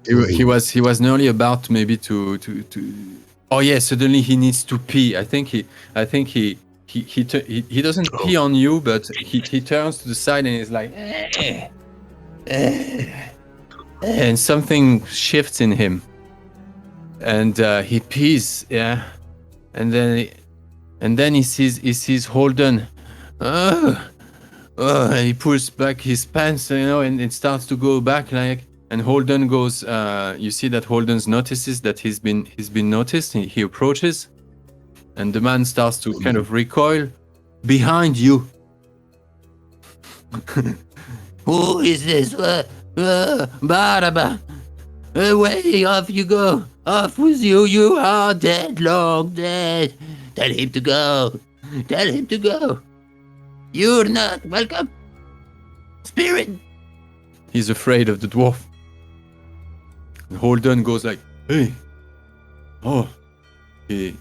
he was nearly about maybe to. Oh yeah! Suddenly he needs to pee. I think he doesn't pee on you, but he turns to the side and he's like, and something shifts in him, and he pees. Yeah, and then he sees Holden. He pulls back his pants, and it starts to go back like. And Holden goes. You see that Holden notices that he's been noticed. He approaches, and the man starts to kind of recoil behind you. Who is this? Baraba, away! Off you go! Off with you! You are dead, long dead. Tell him to go. Tell him to go. You're not welcome, spirit. he's afraid of the dwarf. And Holden goes like, "Hey, oh." He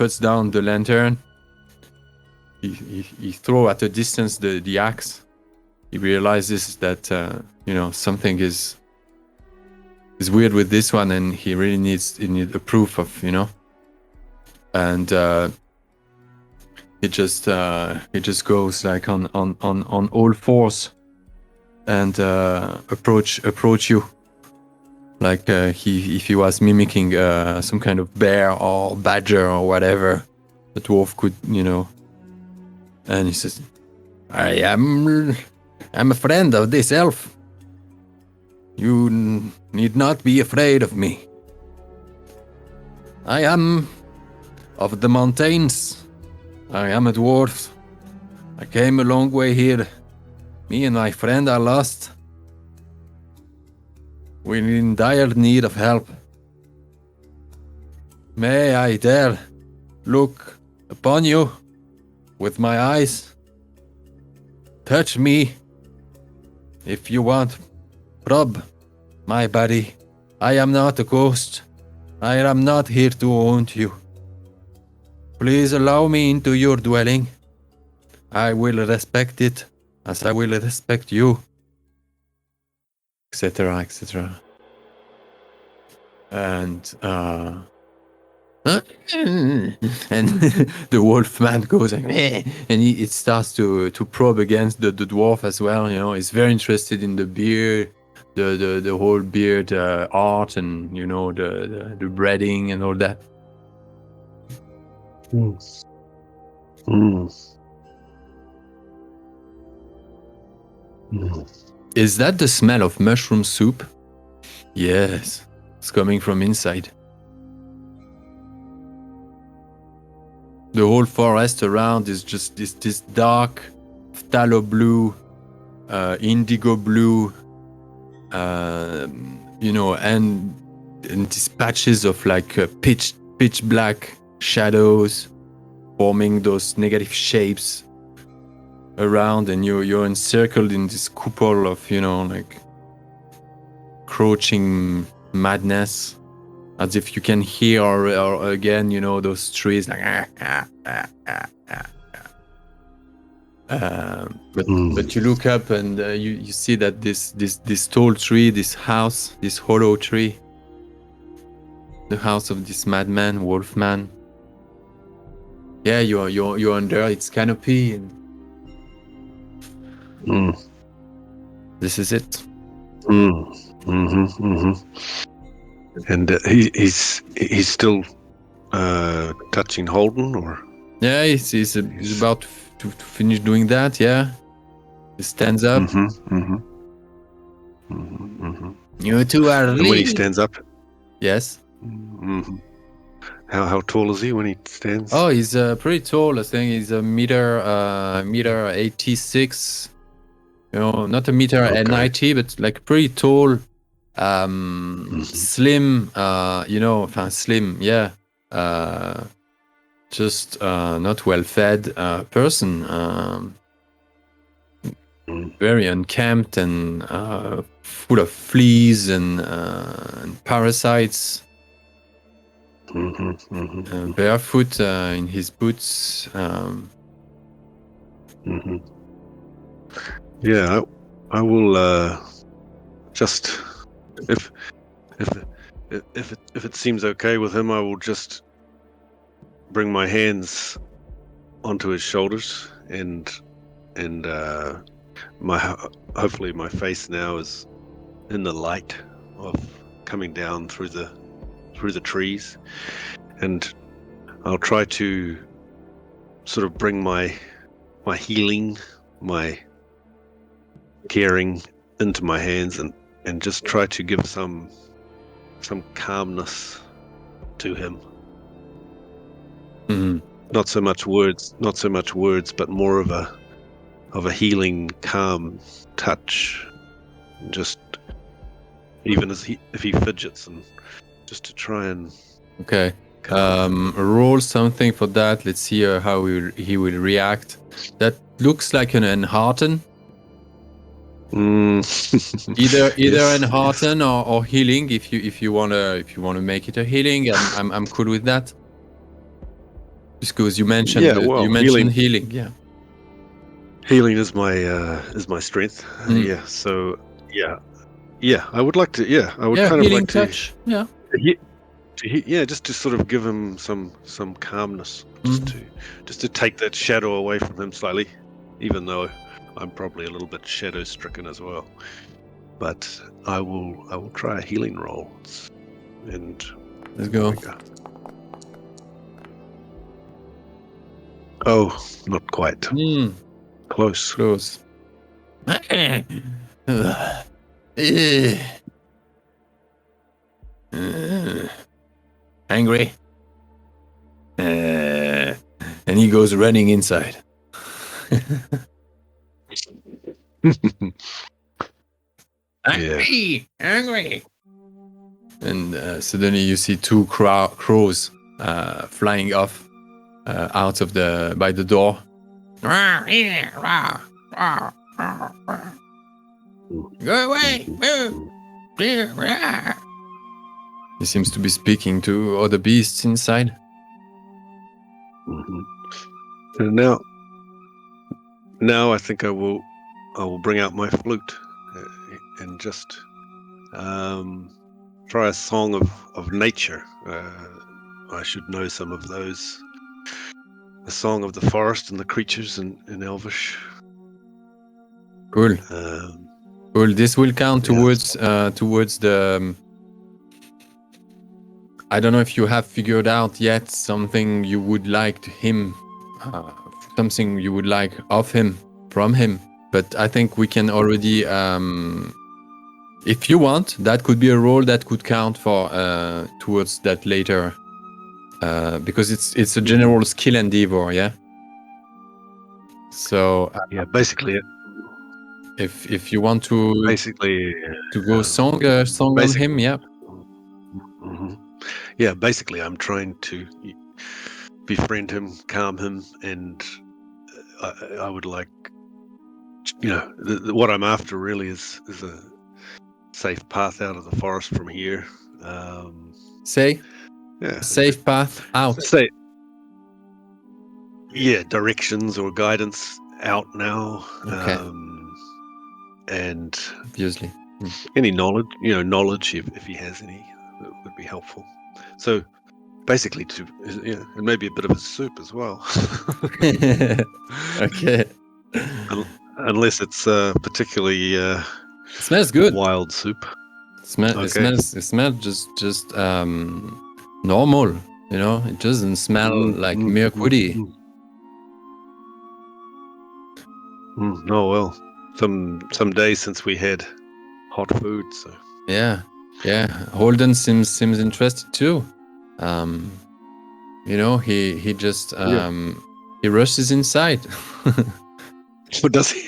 puts down the lantern. He throw at a distance the axe. He realizes that something is weird with this one, and he really needs a proof of, and he just goes like on all fours and approach you. Like if he was mimicking some kind of bear or badger or whatever, the dwarf could, And he says, I'm a friend of this elf. You need not be afraid of me. I am of the mountains. I am a dwarf. I came a long way here. Me and my friend are lost. We're in dire need of help. May I dare look upon you with my eyes? Touch me if you want. Rub my body. I am not a ghost. I am not here to haunt you. Please allow me into your dwelling. I will respect it as I will respect you. Etc., etc. And and the wolfman goes like, and it starts to probe against the dwarf as well. He's very interested in the beard, the whole beard art, and the breading and all that. Is that the smell of mushroom soup? Yes, it's coming from inside. The whole forest around is just this dark phthalo blue, indigo blue, and these patches of like pitch black shadows forming those negative shapes around, and you're encircled in this couple of like crouching madness, as if you can hear or again those trees like but you look up and you see that this tall tree, this house, this hollow tree, the house of this madman, wolfman. Yeah, you're under its canopy, and this is it. And he's still touching Holden, or? Yeah, he's about to finish doing that. Yeah, he stands up. You two are. And when he stands up. Yes. How tall is he when he stands? Oh, he's pretty tall. I think he's a meter 86. Not a meter and 90, but like pretty tall, slim. Slim. Yeah. Just not well fed person. Very unkempt and full of fleas and parasites. Barefoot in his boots. Yeah, I will just if it seems okay with him, I will just bring my hands onto his shoulders and hopefully my face now is in the light of coming down through the trees, and I'll try to sort of bring my healing, my caring into my hands, and just try to give some calmness to him. Not so much words, but more of a healing, calm touch. Just even if he fidgets, and just to try and. Okay. Roll something for that. Let's see how he will react. That looks like an enhearten. Either Yes, enhearten or healing if you wanna make it a healing. I'm cool with that. Because you mentioned Yeah, well, healing. Yeah. healing is my strength. Mm. Yeah, so yeah, I would like to. Yeah, I would Yeah, kind of healing like to. touch. Yeah. Yeah, just to sort of give him some calmness, Mhm. just to take that shadow away from him slightly, even though I'm probably a little bit shadow stricken as well. But I will try a healing roll, and Let's there go. we go. Oh, not quite. Close. Close. Angry. And he goes running inside. Yeah. Angry. And suddenly you see two crows flying off out of by the door. Go away! He seems to be speaking to other beasts inside. Mm-hmm. And now I think I will bring out my flute and just try a song of nature. I should know some of those. The song of the forest and the creatures in Elvish. Cool. Cool. This will count towards the. I don't know if you have figured out yet something you would like to him, something you would like of him, from him. But I think we can already, if you want, that could be a role that could count for towards that later, because it's a general skill endeavor, yeah. So yeah, basically, if you want to go song on him, yeah. Mm-hmm. Yeah, basically, I'm trying to befriend him, calm him, and I would like, what I'm after really is a safe path out of the forest from here. Safe path out. Directions or guidance out now. Okay. And obviously, any knowledge if he has any, would be helpful. So basically, and maybe a bit of a soup as well. Okay. Unless it's particularly it smells good. Wild soup. It smells just normal. It doesn't smell like Mirkwoody. Oh well, some days since we had hot food, so yeah. Holden seems interested too. He just he rushes inside. Does he?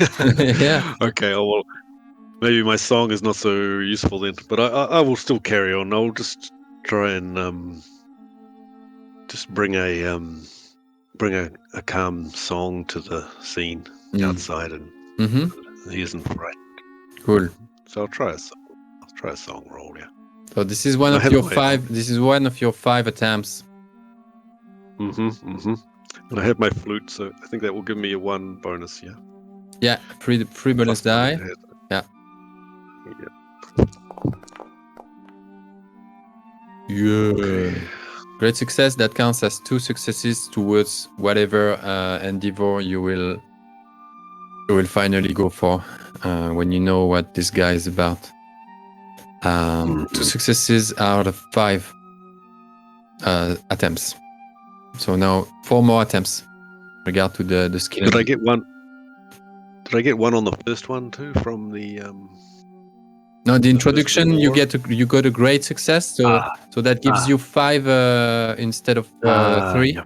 Yeah. Okay. Oh well, maybe my song is not so useful then, but I will still carry on. I'll just try and just bring a calm song to the scene outside, and he isn't frightened. Cool. So I'll try a song roll. Yeah. So this is one of your 5. This is one of your 5 attempts. And I have my flute, so I think that will give me a 1 bonus. Yeah. Yeah, free bonus die. Yeah. Yeah. Great success. That counts as 2 successes towards whatever endeavor you will finally go for when you know what this guy is about. 2 successes out of 5 attempts. So now 4 more attempts. Regard to the skill. Did I get one? Did I get one on the first one too from the? No, the introduction you got a great success. So that gives you 5 instead of 3. Yeah.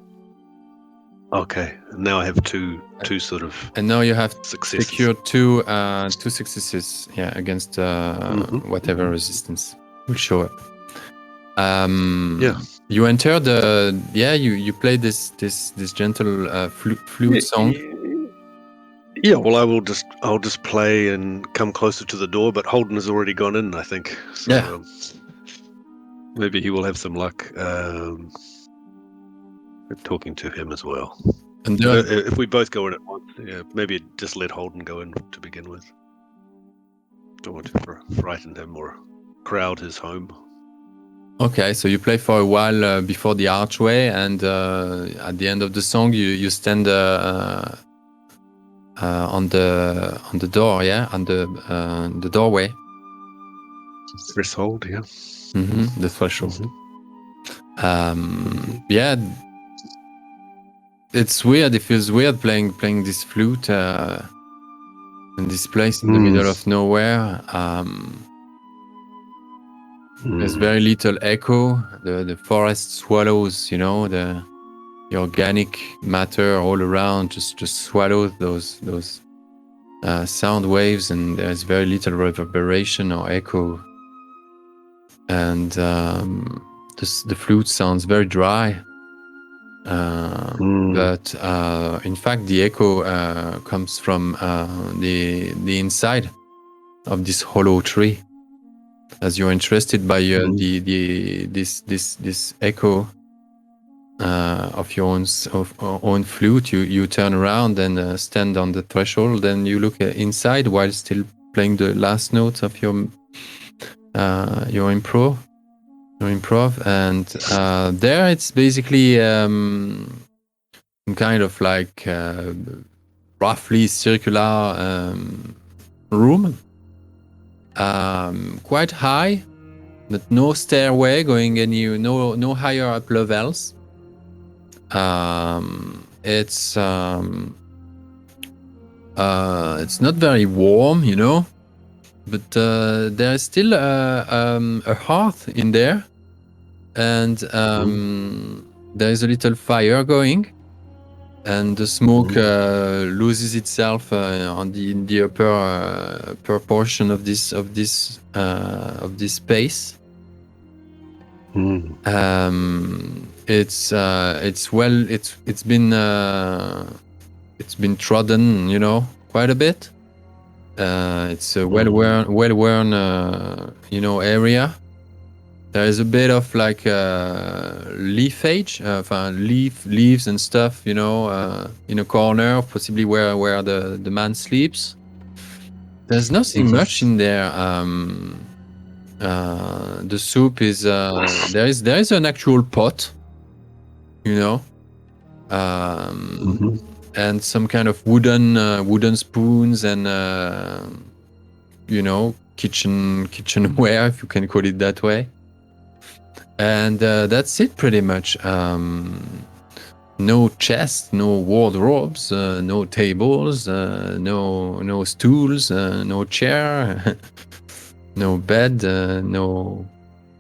Okay, now I have two sort of. And now you have successes. Secured 2 successes. Yeah, against whatever resistance will show up. Yeah. You enter you play this gentle flute song. Yeah, well, I'll just play and come closer to the door, but Holden has already gone in, I think. So Yeah. maybe he will have some luck talking to him as well. And But if we both go in at once, yeah, maybe just let Holden go in to begin with. Don't want to frighten him or crowd his home. okay, so you play for a while before the archway, and at the end of the song, you stand on the door, yeah, on the doorway. Threshold, yeah. The threshold. Mhm. Yeah, it's weird. It feels weird playing this flute in this place in the middle of nowhere. There's very little echo. The forest swallows, you know, the organic matter all around just swallows those sound waves, and there's very little reverberation or echo. And the flute sounds very dry. But in fact, the echo comes from the inside of this hollow tree. As you're interested by this echo of your own flute, you turn around and stand on the threshold, and you look inside while still playing the last notes of your improv, and there it's basically kind of like roughly circular room, quite high, but no stairway going no higher up levels. It's not very warm, you know, but there is still a hearth in there, and there is a little fire going, and the smoke loses itself on the upper portion of this space. It's been trodden, you know, quite a bit. It's a well-worn you know, area. There is a bit of like leafage, leaves and stuff, you know, in a corner, possibly where the man sleeps. There's nothing much in there. The soup is there is an actual pot, you know, and some kind of wooden spoons and you know, kitchenware, if you can call it that way. And that's it pretty much. No chests, no wardrobes, no tables, no stools, no chair, no bed, no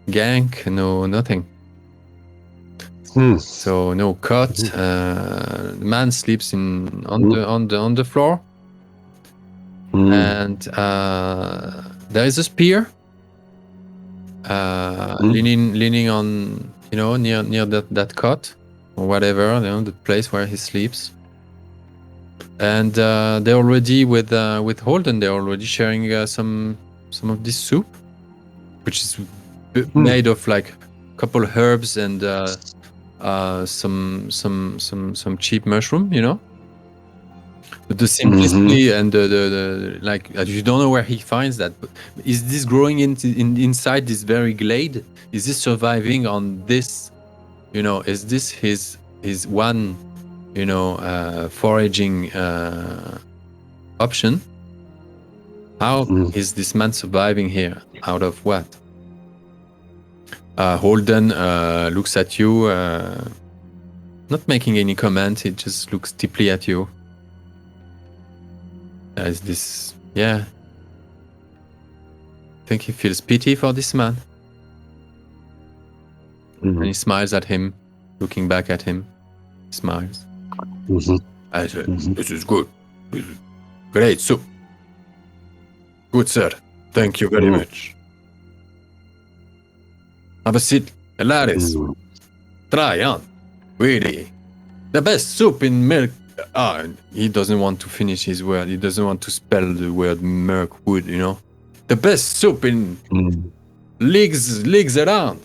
gank, no nothing. So no cot. The man sleeps on the floor, and there is a spear leaning on, you know, near that cot or whatever, you know, the place where he sleeps. And they're already with Holden. They're already sharing some of this soup, which is made of like a couple herbs and some cheap mushroom, you know. But the simplicity and the like, you don't know where he finds that. But is this growing inside this very glade? Is this surviving on this? You know, is this his one, you know, foraging option? How is this man surviving here? Out of what? Holden looks at you, not making any comment. He just looks deeply at you. Is this, yeah. I think he feels pity for this man. And he smiles at him, looking back at him. He smiles. I said, this is good. This is great soup. Good, sir. Thank you very much. Have a seat. Elaris. Try on. Really. The best soup in he doesn't want to finish his word. He doesn't want to spell the word Mirkwood, you know? The best soup in leagues around.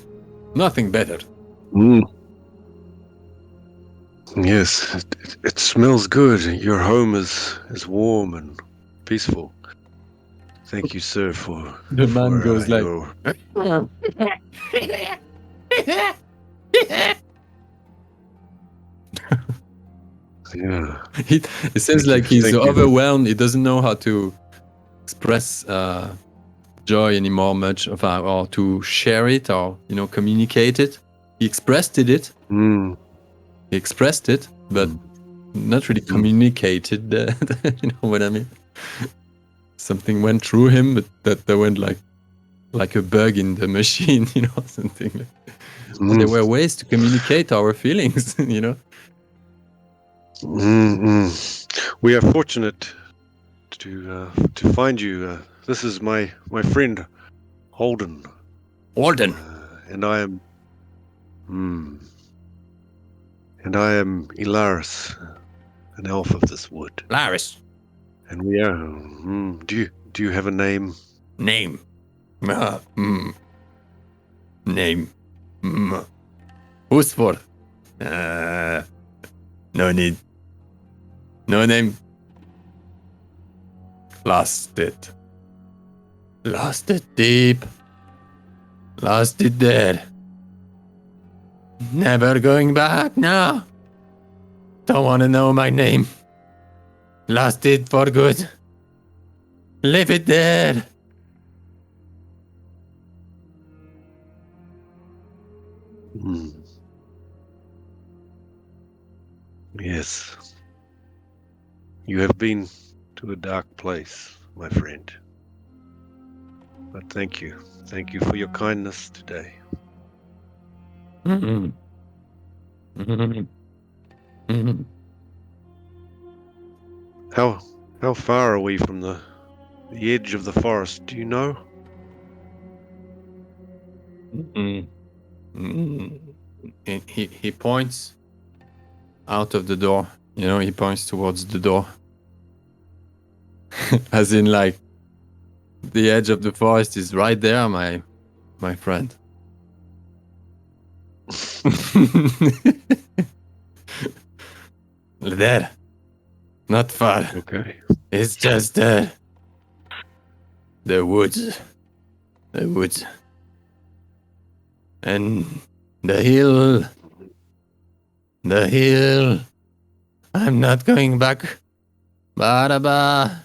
Nothing better. Yes, it smells good. Your home is warm and peaceful. Thank you, sir, for The man for, goes like, your... Yeah. it seems Thank you, like he's thank you. overwhelmed. He doesn't know how to express joy anymore much of or to share it or, you know, communicate it. He expressed it. He expressed it, but not really communicated that. You know what I mean? Something went through him, but that went like a bug in the machine, you know, something like. There were ways to communicate our feelings, you know. We are fortunate to find you. This is my friend Holden. Holden. And I am Elaris, an elf of this wood. Elaris. And we are. Do you have a name? Name. Name. Who's for? No need. No name. Lost it. Lost it deep. Lost it there. Never going back now. Don't want to know my name. Lost it for good. Leave it there. Yes. You have been to a dark place, my friend. But thank you. Thank you for your kindness today. How far are we from the edge of the forest? Do you know? He points out of the door. You know, he points towards the door. As in, like, the edge of the forest is right there, my friend. There. Not far. Okay. It's just the woods. The woods. And the hill. The hill. I'm not going back. Baraba.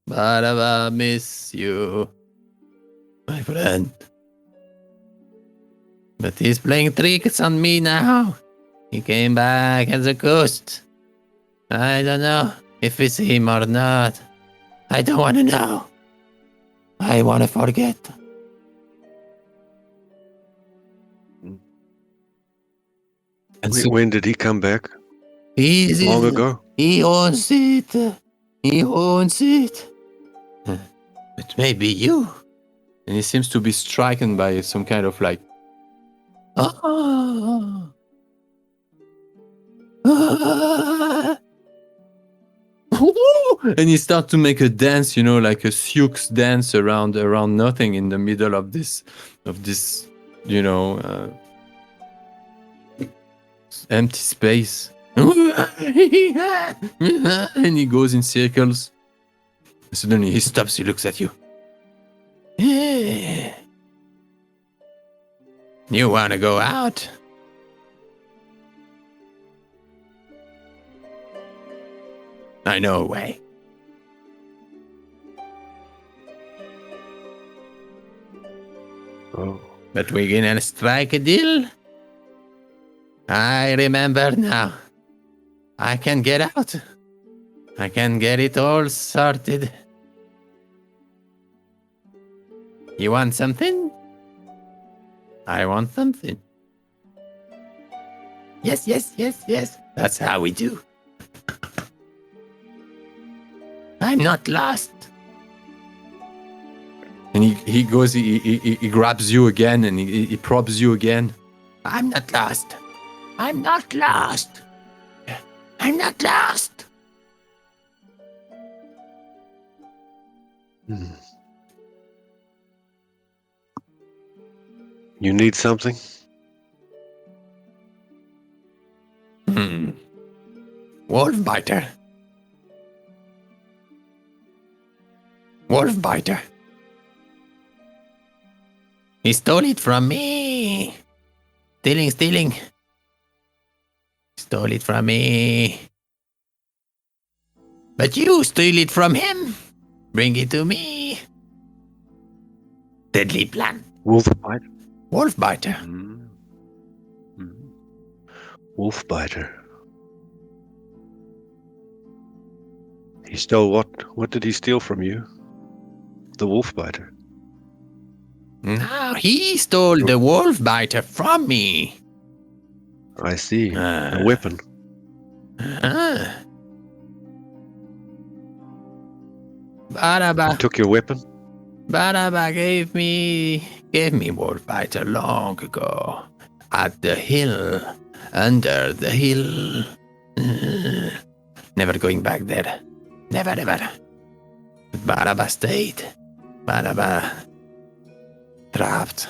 Baraba, miss you, my friend. But he's playing tricks on me now. He came back as a ghost. I don't know if it's him or not. I don't want to know. I want to forget. And when did he come back? Long ago? He owns it. He owns it. It may be you. And he seems to be stricken by some kind of like... And he starts to make a dance, you know, like a Sioux dance around nothing in the middle of this, you know, empty space. And he goes in circles. Suddenly he stops, he looks at you. You want to go out? I know a way. Oh. But we're gonna strike a deal? I remember now. I can get out. I can get it all sorted. You want something? I want something. Yes. That's how we do. I'm not lost. And he goes, he grabs you again and he probs you again. I'm not lost. I'm not lost. I'm not lost. Hmm. You need something? Wolfbiter. Wolfbiter. He stole it from me. Stealing. Stole it from me. But you stole it from him. Bring it to me. Deadly plan. Wolfbiter. Wolfbiter. Wolfbiter. He stole what? What did he steal from you? The Wolfbiter. No, he stole the Wolfbiter from me. I see. A weapon. Baraba. He took your weapon? Baraba gave me Wolfbiter long ago. At the hill. Under the hill. Never going back there. Never. But Baraba stayed. Baraba trapped.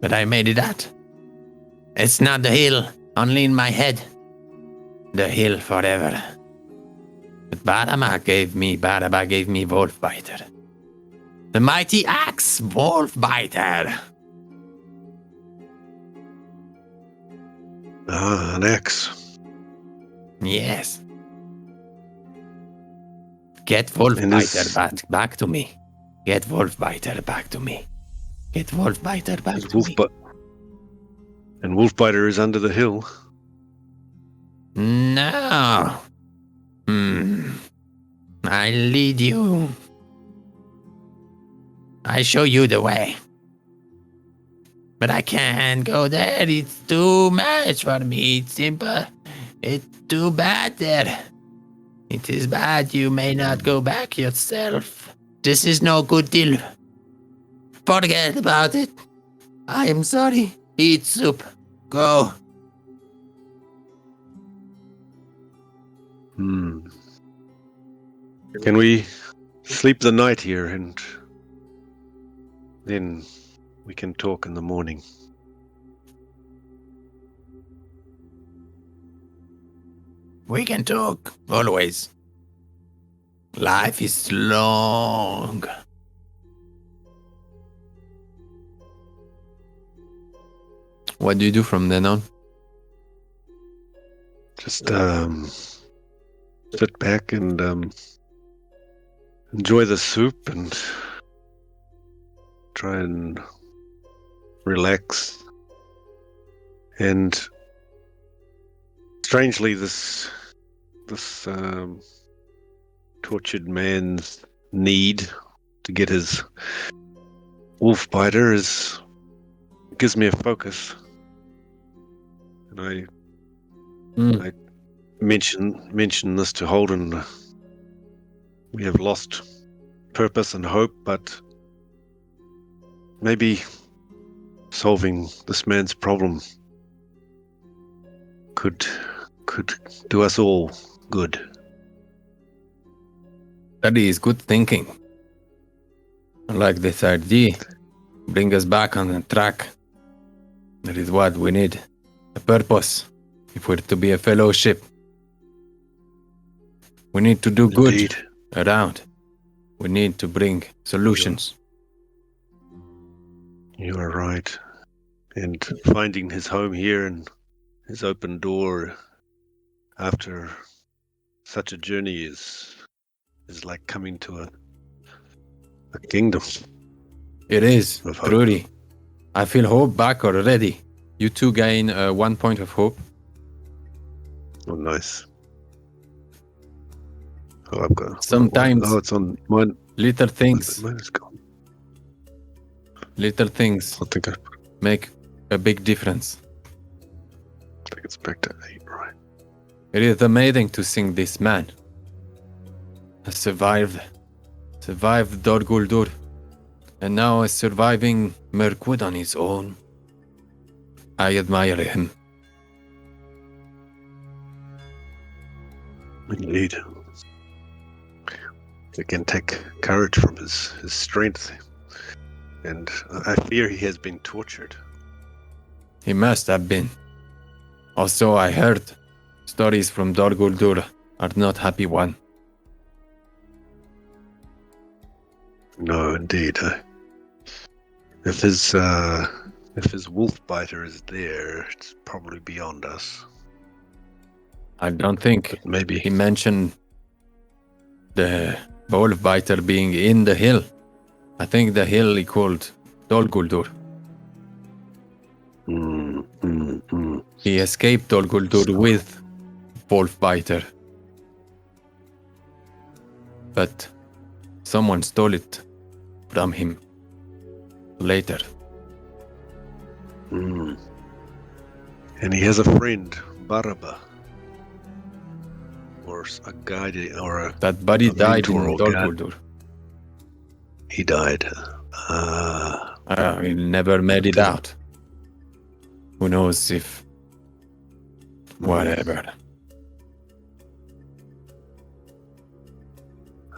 But I made it out. It's not the hill, only in my head. The hill forever. But Baraba gave me Wolfbiter. The mighty axe, Wolfbiter. Ah, an axe. Yes. Get Wolfbiter back to me. Get Wolfbiter back to me. Get Wolfbiter back to me. And Wolfbiter is under the hill. No. I lead you. I show you the way. But I can't go there. It's too much for me. It's simple. It's too bad there. It is bad. You may not go back yourself. This is no good deal. Forget about it. I am sorry. Eat soup. Go. Can we sleep the night here and then we can talk in the morning? We can talk, always. Life is long. What do you do from then on? Just sit back and enjoy the soup and try and relax. And strangely, this tortured man's need to get his Wolfbiter gives me a focus. And I mention this to Holden. We have lost purpose and hope, but maybe solving this man's problem could do us all good. That is good thinking. I like this idea. Bring us back on the track. That is what we need. A purpose. If we're to be a fellowship. We need to do good. Indeed. Around. We need to bring solutions. You are right. And finding his home here and his open door after such a journey is like coming to a kingdom. It is, of hope. truly. I feel hope back already. You two gain 1 point of hope. Oh, nice. Oh, I've got. Sometimes. Oh, it's on mine. Little things. Mine is gone. Little things I think make a big difference. it's back to 8, right? It is amazing to see this man. Has survived Dol Guldur, and now is surviving Mirkwood on his own. I admire him. Indeed. It can take courage from his strength, and I fear he has been tortured. He must have been. Also, I heard stories from Dol Guldur are not happy one. No, indeed. If his Wolfbiter is there, it's probably beyond us. I don't think But maybe he mentioned the Wolfbiter being in the hill. I think the hill he called Dol Guldur. He escaped Dol Guldur with Wolfbiter. But someone stole it from him later. And he has a friend, Baraba. Or a guide, or a... That buddy a died in mentor or Dol guide. Guldur. He died. He never made it out. Who knows if... Whatever.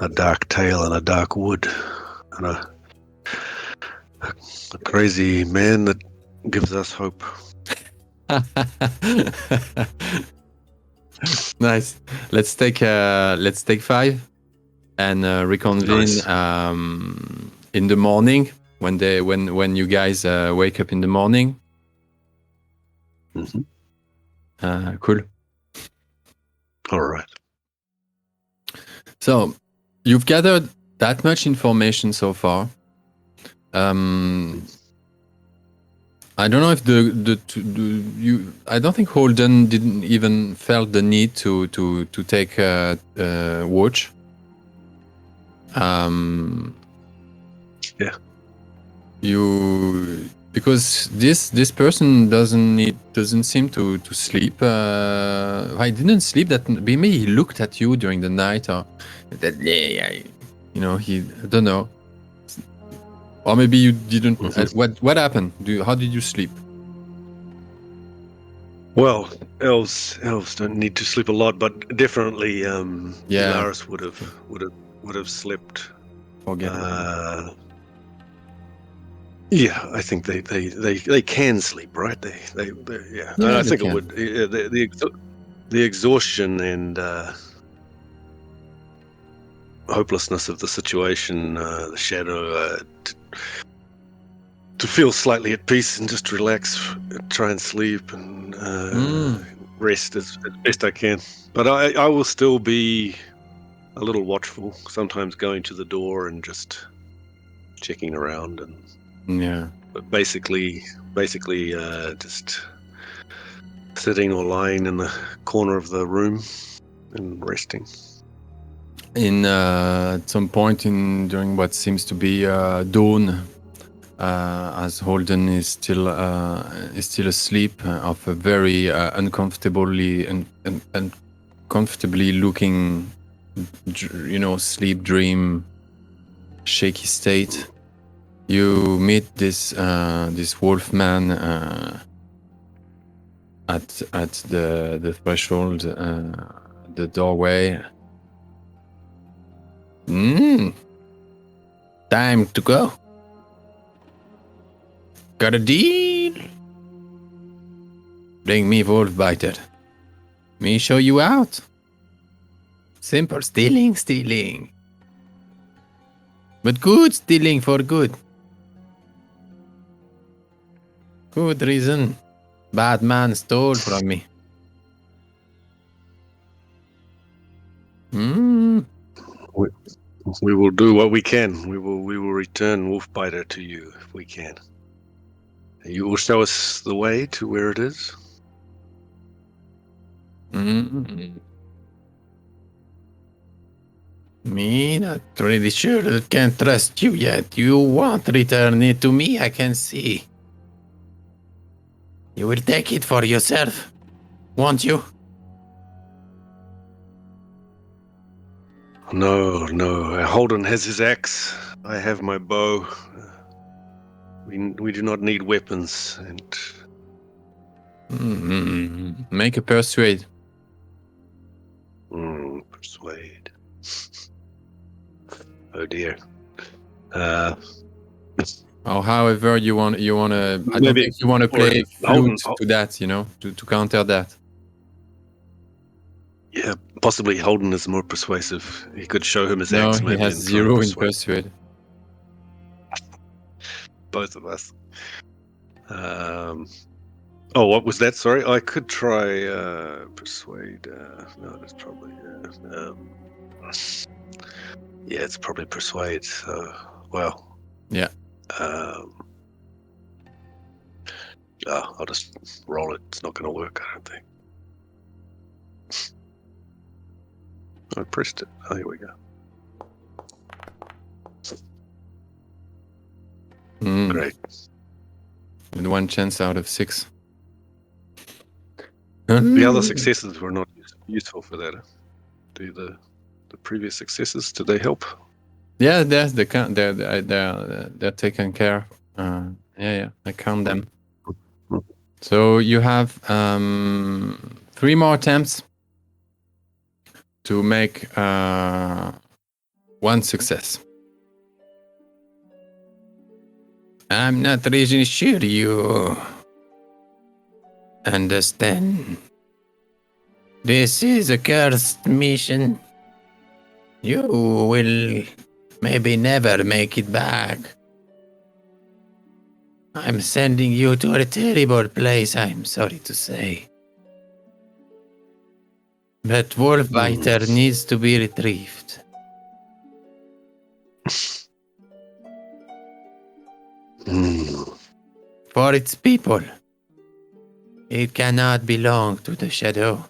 A dark tale in a dark wood. And a crazy man that gives us hope. Nice. Let's take 5 and reconvene Nice. in the morning when you guys wake up in the morning. Cool. All right. So you've gathered that much information so far. I don't know if I don't think Holden didn't even felt the need to take watch. Yeah. Because this person doesn't seem to sleep. I didn't sleep. That maybe he looked at you during the night, or that I don't know. Or maybe you didn't. What happened? How did you sleep? Well, elves don't need to sleep a lot, but definitely, Elaris would have slept. Forget. Yeah, I think they can sleep, right? They yeah. Yeah, I they think can. it would. The exhaustion and hopelessness of the situation, the shadow, to feel slightly at peace and just relax, try and sleep and rest as best I can. But I will still be a little watchful, sometimes going to the door and just checking around, and but basically just sitting or lying in the corner of the room and resting. At some point during what seems to be dawn, as Holden is still asleep of a very uncomfortably and comfortably looking, sleep dream, shaky state. You meet this wolf man at the threshold, the doorway. Time to go. Got a deal? Bring me Wolfbiter. Me show you out. Simple stealing. But good stealing for good. Good reason. Bad man stole from me. We will do what we can. We will return Wolfbiter to you if we can. You will show us the way to where it is. Me not really sure. Can't trust you yet. You won't return it to me, I can see. You will take it for yourself, won't you? No. Holden has his axe. I have my bow. We do not need weapons, and Make a persuade. Persuade. Oh dear. Or however you want to. I don't Maybe think you want to or play Holden. flute to that. To counter that. Yeah, possibly Holden is more persuasive. He could show him his No, axe, he maybe, has and try and 0 in persuade persuade. both of us. What was that? Sorry, I could try persuade. No, that's probably. Yeah, it's probably persuade. So, well. Yeah. I'll just roll it. It's not going to work, I don't think. I pressed it. Oh, here we go. Great. With 1 chance out of 6. The other successes were not useful for that. Do the previous successes, did they help? Yeah, they're taken care of. Yeah, I count them. So you have 3 more attempts to make 1 success. I'm not really sure you understand. This is a cursed mission. You will maybe never make it back. I'm sending you to a terrible place, I'm sorry to say. But Wolfbiter needs to be retrieved. For its people. It cannot belong to the shadow.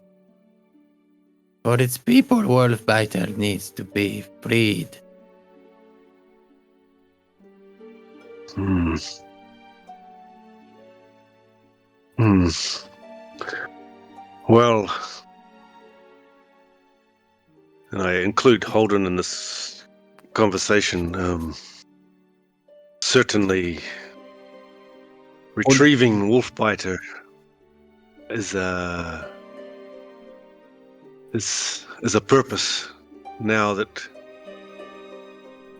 For its people, Wolfbiter needs to be freed. Well, and I include Holden in this conversation. Certainly, retrieving Wolfbiter is a purpose now that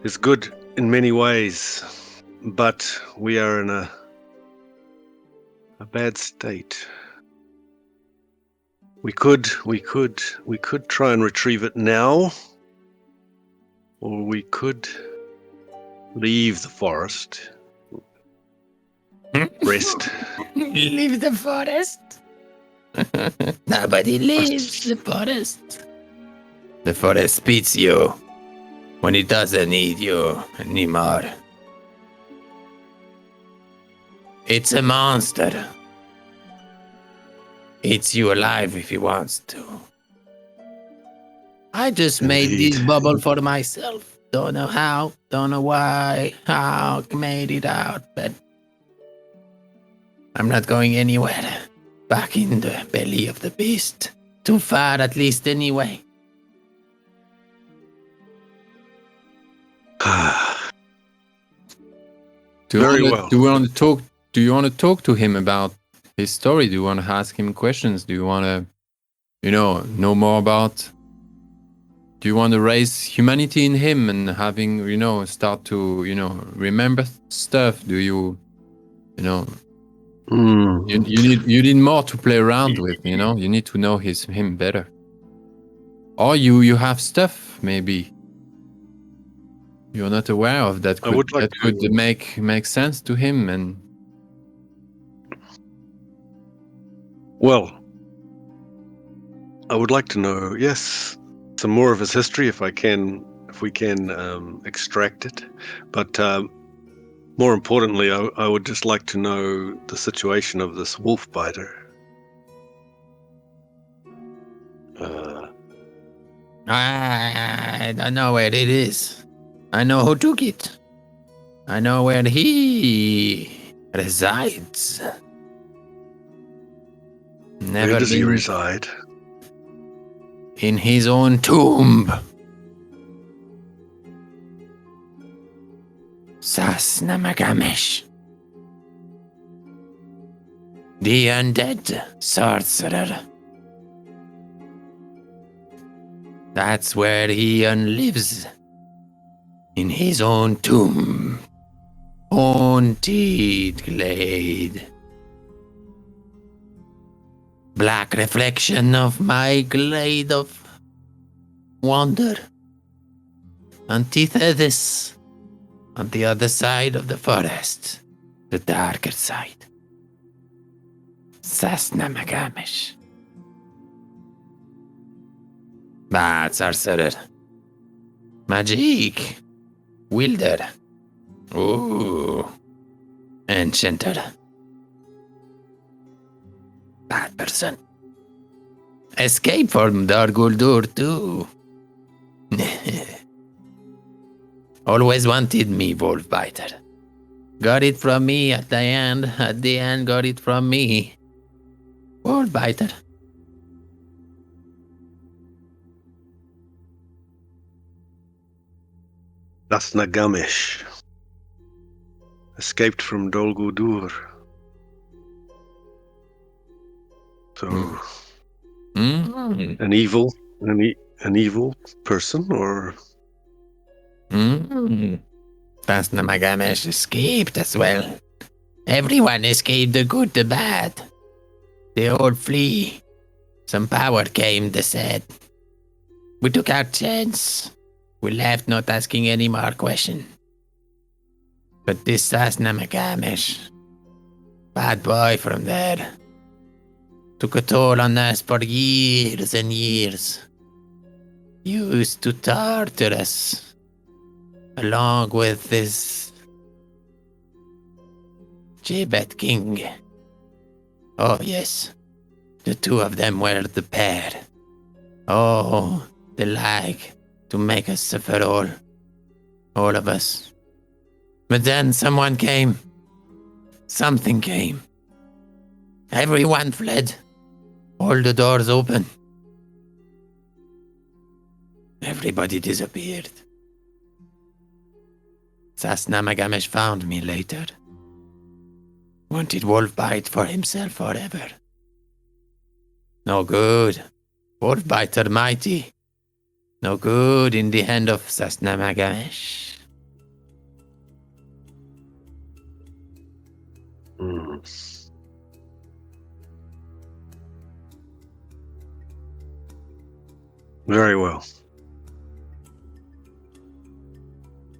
is good in many ways, but we are in a bad state. We could try and retrieve it now, or we could leave the forest, rest. Leave the forest? Nobody leaves the forest. The forest beats you when it doesn't need you anymore. It's a monster. Eats you alive if he wants to. I just made this bubble for myself. Don't know how, don't know why, how I made it out, but I'm not going anywhere. Back in the belly of the beast. Too far, at least, anyway. Do you want to talk to him about his story? Do you want to ask him questions? Do you want to, know more about? Do you want to raise humanity in him and having, start to, remember stuff? Do you, you need more to play around with, You need to know him better. Or you have stuff maybe you're not aware of that could make sense to him. And well, I would like to know, yes, some more of his history if we can extract it, but more importantly, I would just like to know the situation of this Wolfbiter. I don't know where it is. I know who took it. I know where he resides. Where does he reside? In his own tomb. Sasnamagamesh. The undead sorcerer. That's where he lives. In his own tomb. Haunted glade. Black reflection of my glade of wonder. Antithesis. On the other side of the forest. The darker side. Sasnamagamish. Bad sorcerer. Magic. Wielder. Ooh. Enchanter. Bad person. Escape from Dol Guldur too. Always wanted me, Wolfbiter. Got it from me at the end. At the end, got it from me. Wolfbiter. Nagamish. Escaped from Dol Guldur. So, an evil person, or Fastnamagamesh escaped as well. Everyone escaped, the good, the bad. They all flee. Some power came, they said. We took our chance. We left not asking any more questions. But this Fastnamagamesh, bad boy from there, took a toll on us for years and years. Used to torture us. Along with this Jebet King. Oh yes, the two of them were the pair. Oh, they like to make us suffer all of us. But then someone came. Something came. Everyone fled. All the doors open. Everybody disappeared. Sasnamagamesh found me later. Wanted Wolfbite for himself forever. No good. Wolfbiter mighty. No good in the hand of Sasnamagamesh. Very well.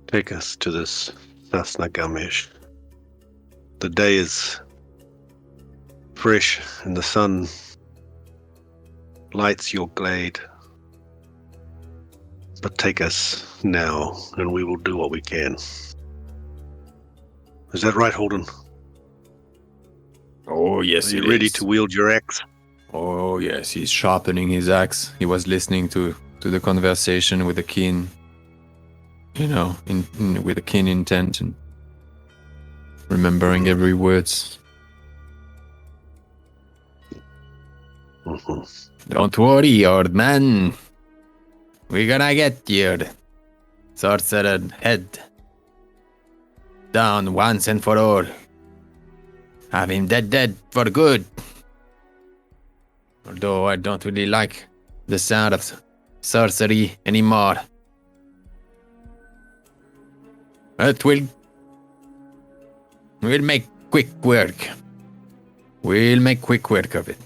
Take us to this Nagamish. The day is fresh and the sun lights your glade. But take us now and we will do what we can. Is that right, Holden? Oh, yes, Are you ready to wield your axe? Oh, yes, he's sharpening his axe. He was listening to the conversation with a keen, with a keen intent and remembering every word. Don't worry, old man. We're gonna get your sorcerer head down once and for all. Have him dead for good. Although I don't really like the sound of sorcery anymore. But we'll make quick work. We'll make quick work of it.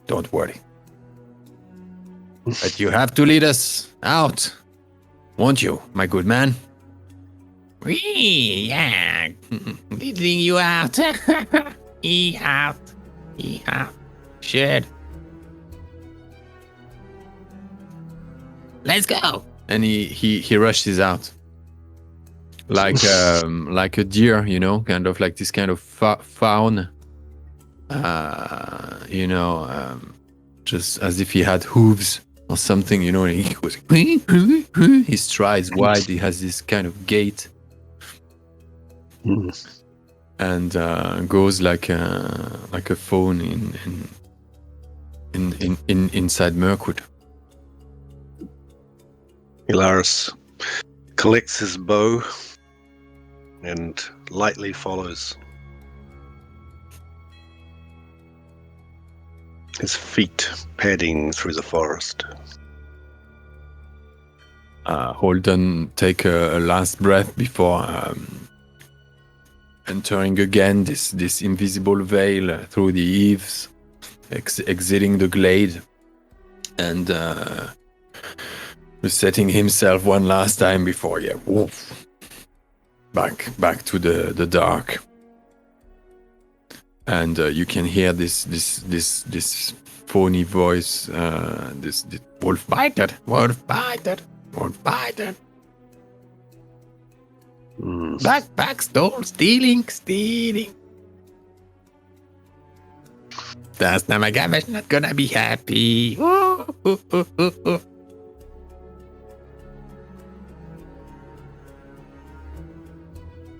Don't worry. But you have to lead us out, won't you, my good man? Yeah. Leading you out. Out. Sure. Let's go. And he rushes out. Like a deer, kind of like this kind of fawn. Just as if he had hooves or something, and he goes, he strides wide, he has this kind of gait. And goes like a fawn inside Mirkwood. Elaris collects his bow and lightly follows. His feet padding through the forest. Holden take a last breath before entering again this invisible veil through the eaves, exiting the glade, and resetting himself one last time before back to the dark. And you can hear this phony voice, this Wolfbiter. Back, stole, stealing. That's Namagame's not gonna be happy.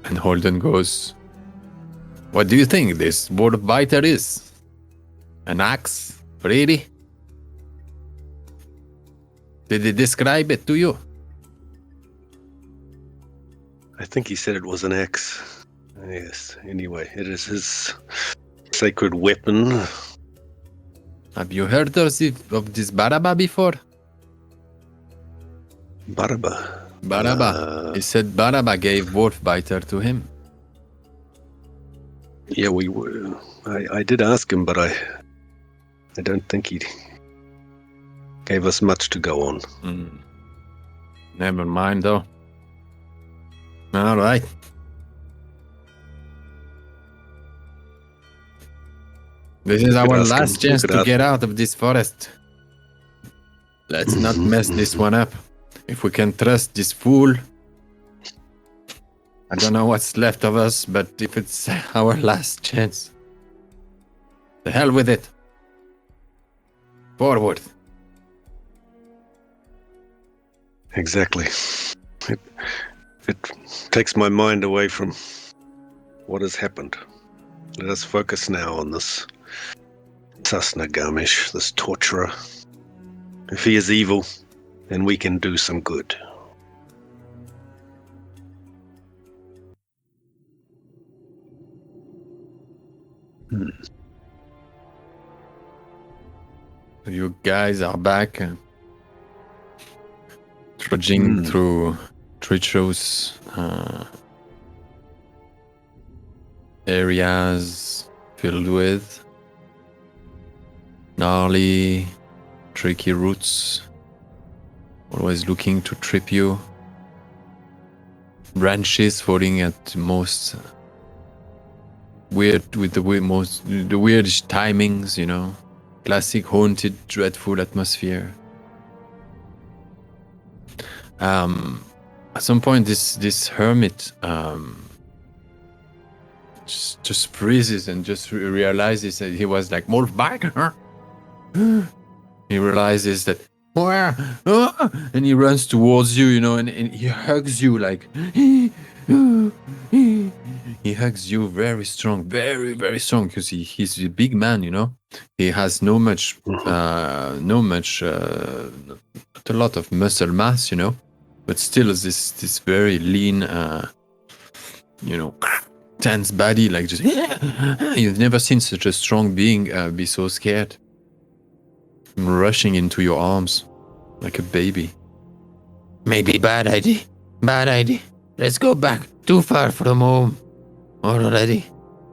And Holden goes, "What do you think this Wolfbiter is? An axe? Really? Did he describe it to you?" I think he said it was an axe. Yes, anyway, it is his sacred weapon. Have you heard of this Baraba before? Baraba. He said Baraba gave Wolfbiter to him. Yeah, we were. I did ask him, but I don't think he gave us much to go on. Never mind, though. All right. This is our last chance to get out of this forest. Let's not mess this one up. If we can trust this fool, I don't know what's left of us, but if it's our last chance, the hell with it. Forward. Exactly. It takes my mind away from what has happened. Let us focus now on this Sasnagamish, this torturer. If he is evil, then we can do some good. You guys are back, trudging through treacherous areas filled with gnarly, tricky roots, always looking to trip you. Branches falling at most weird with the weirdest timings, you know. Classic haunted, dreadful atmosphere. At some point, this hermit just freezes and just realizes that he was like Wolfbiter. He realizes that where, and he runs towards you, you know, and he hugs you like. He hugs you very strong, very, very strong, because he's a big man, you know. He has not a lot of muscle mass, you know, but still this very lean, you know, tense body, like just. You've never seen such a strong being be so scared, rushing into your arms like a baby. Maybe bad idea. Let's go back. Too far from home. Already.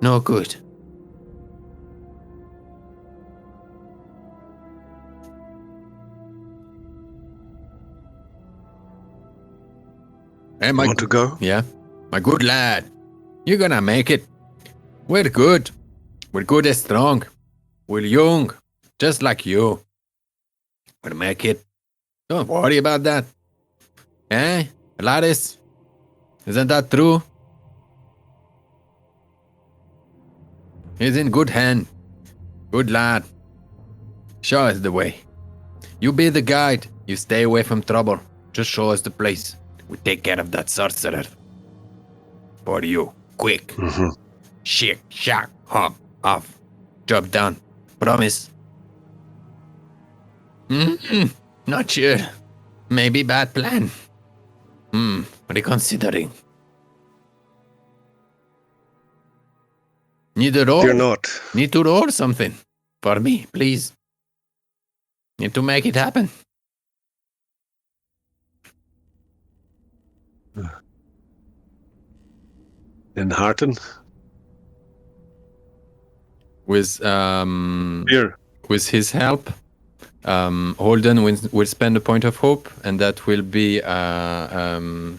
No good. Hey, Want to go? Yeah. My good lad. You're gonna make it. We're good. We're good and strong. We're young. Just like you. We'll make it. Don't worry about that. Eh? Elaris? Isn't that true? He's in good hand. Good lad. Show us the way. You be the guide. You stay away from trouble. Just show us the place. We take care of that sorcerer. For you. Quick. Shake, shack, hop, off. Job done. Promise. Not sure. Maybe bad plan. Reconsidering. Need to roll? You're not. Need to roll something. For me, please. Need to make it happen. In Harton? With Here. his help, Holden will spend a point of hope, and that will be an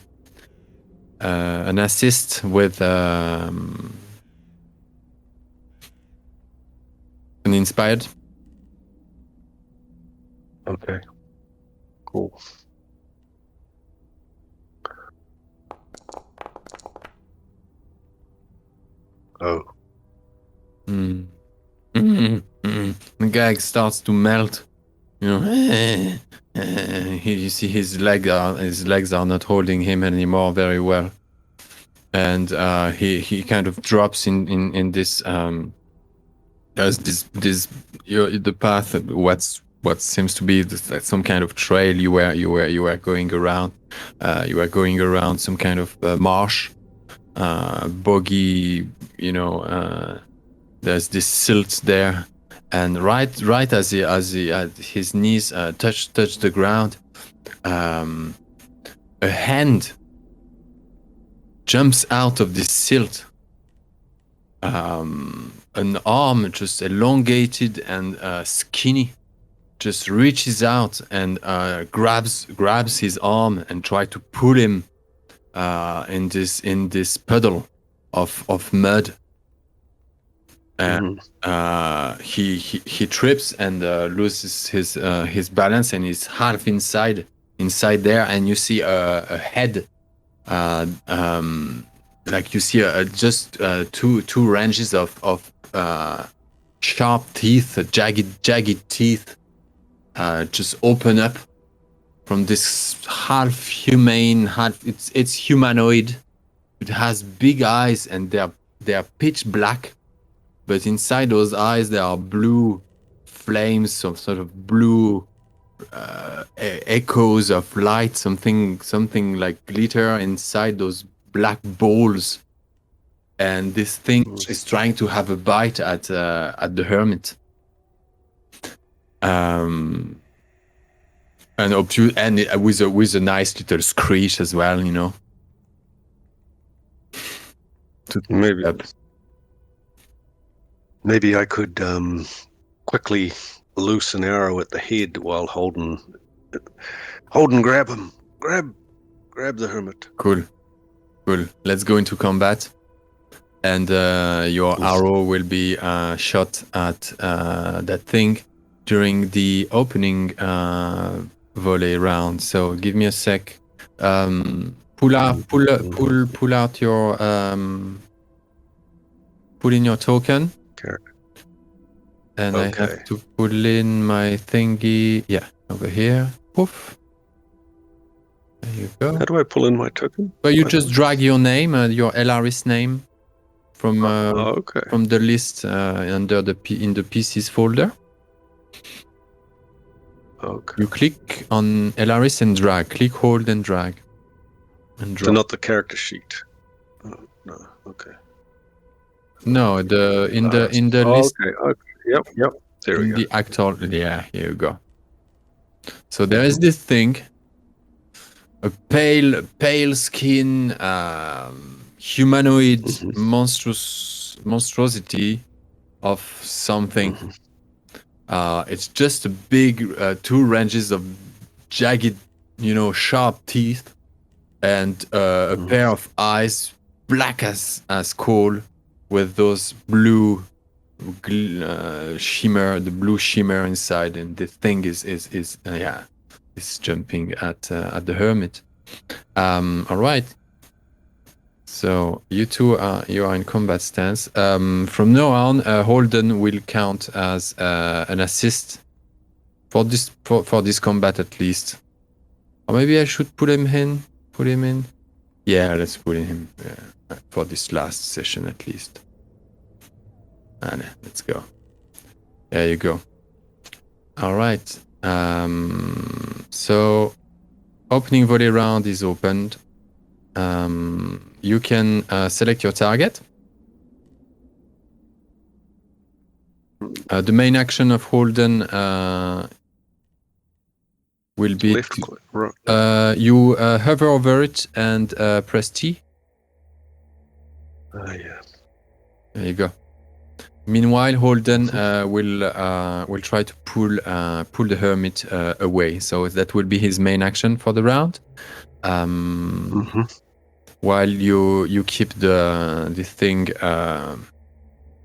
assist with an inspired. Okay. Cool. Oh. The guy starts to melt. You know, you see his legs are not holding him anymore very well, and he kind of drops in this as this the path, what seems to be some kind of trail you were going around. You were going around some kind of marsh, boggy, there's this silt there, and right as his knees touch the ground, a hand jumps out of this silt. An arm, just elongated and skinny, just reaches out and grabs his arm and try to pull him in this puddle of mud. And he trips and loses his balance, and he's half inside there, and you see a head, like you see just two ranges of sharp teeth, jagged teeth, just open up from this half humane, it's humanoid. It has big eyes, and they're pitch black. But inside those eyes, there are blue flames, some sort of blue echoes of light, something like glitter inside those black balls. And this thing is trying to have a bite at the hermit. And with a nice little screech as well, Maybe I could quickly loose an arrow at the head while Holden grab him. Grab the hermit. Cool. Let's go into combat. And your arrow will be shot at that thing during the opening volley round. So give me a sec. Pull out your put in your token. And I have to pull in my thingy. Yeah, over here. Poof. There you go. How do I pull in my token? Well, you just drag your name, your Elaris name, from the list in the PCs folder. Okay. You click on Elaris and drag. Click, hold, and drag. And drop. So not the character sheet. Oh, no. Okay. No, in the list. Okay. Yep. There we go. The actor. Yeah, here you go. So there is this thing, a pale skin, humanoid monstrosity of something. It's just a big two ranges of jagged, sharp teeth, and a pair of eyes, black as coal, with those blue shimmer, the blue shimmer inside, and the thing is jumping at the hermit. All right. So you two are in combat stance. From now on, Holden will count as an assist for this combat at least. Or maybe I should put him in. Yeah, let's put him for this last session at least. And let's go. There you go. All right. So opening volley round is opened. You can select your target. The main action of Holden will be Left click, right. you hover over it and press T. Oh yeah. There you go. Meanwhile, Holden will try to pull the hermit away. So that will be his main action for the round. While you keep the thing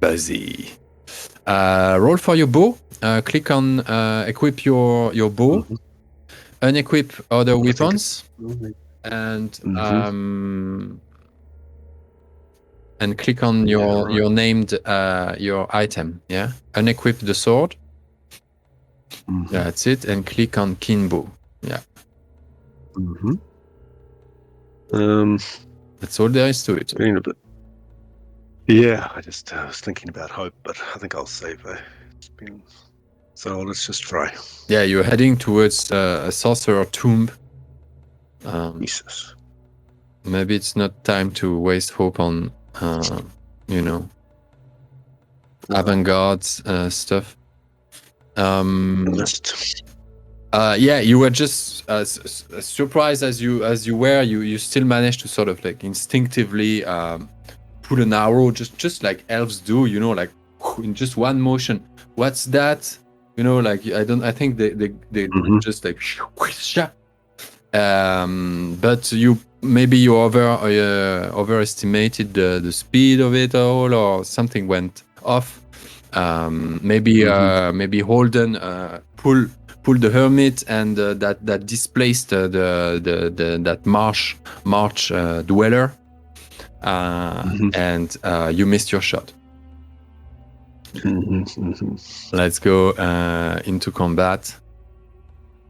busy. Roll for your bow. Click on equip your bow. Unequip other weapons. And click on your named your item. Yeah. Unequip the sword. That's it. And click on Kinbo. Yeah. That's all there is to it. Yeah, I was thinking about hope, but I think I'll save. So let's just try. Yeah, you're heading towards a sorcerer tomb. Jesus. Maybe it's not time to waste hope on, avant-garde stuff. Yeah, you were just as surprised as you were. You still managed to sort of like instinctively pull an arrow, just like elves do. Like in just one motion. What's that? Like I think they just like. But you overestimated the speed of it all, or something went off. Maybe Holden pulled the hermit, and that displaced that march dweller, and you missed your shot. Let's go into combat.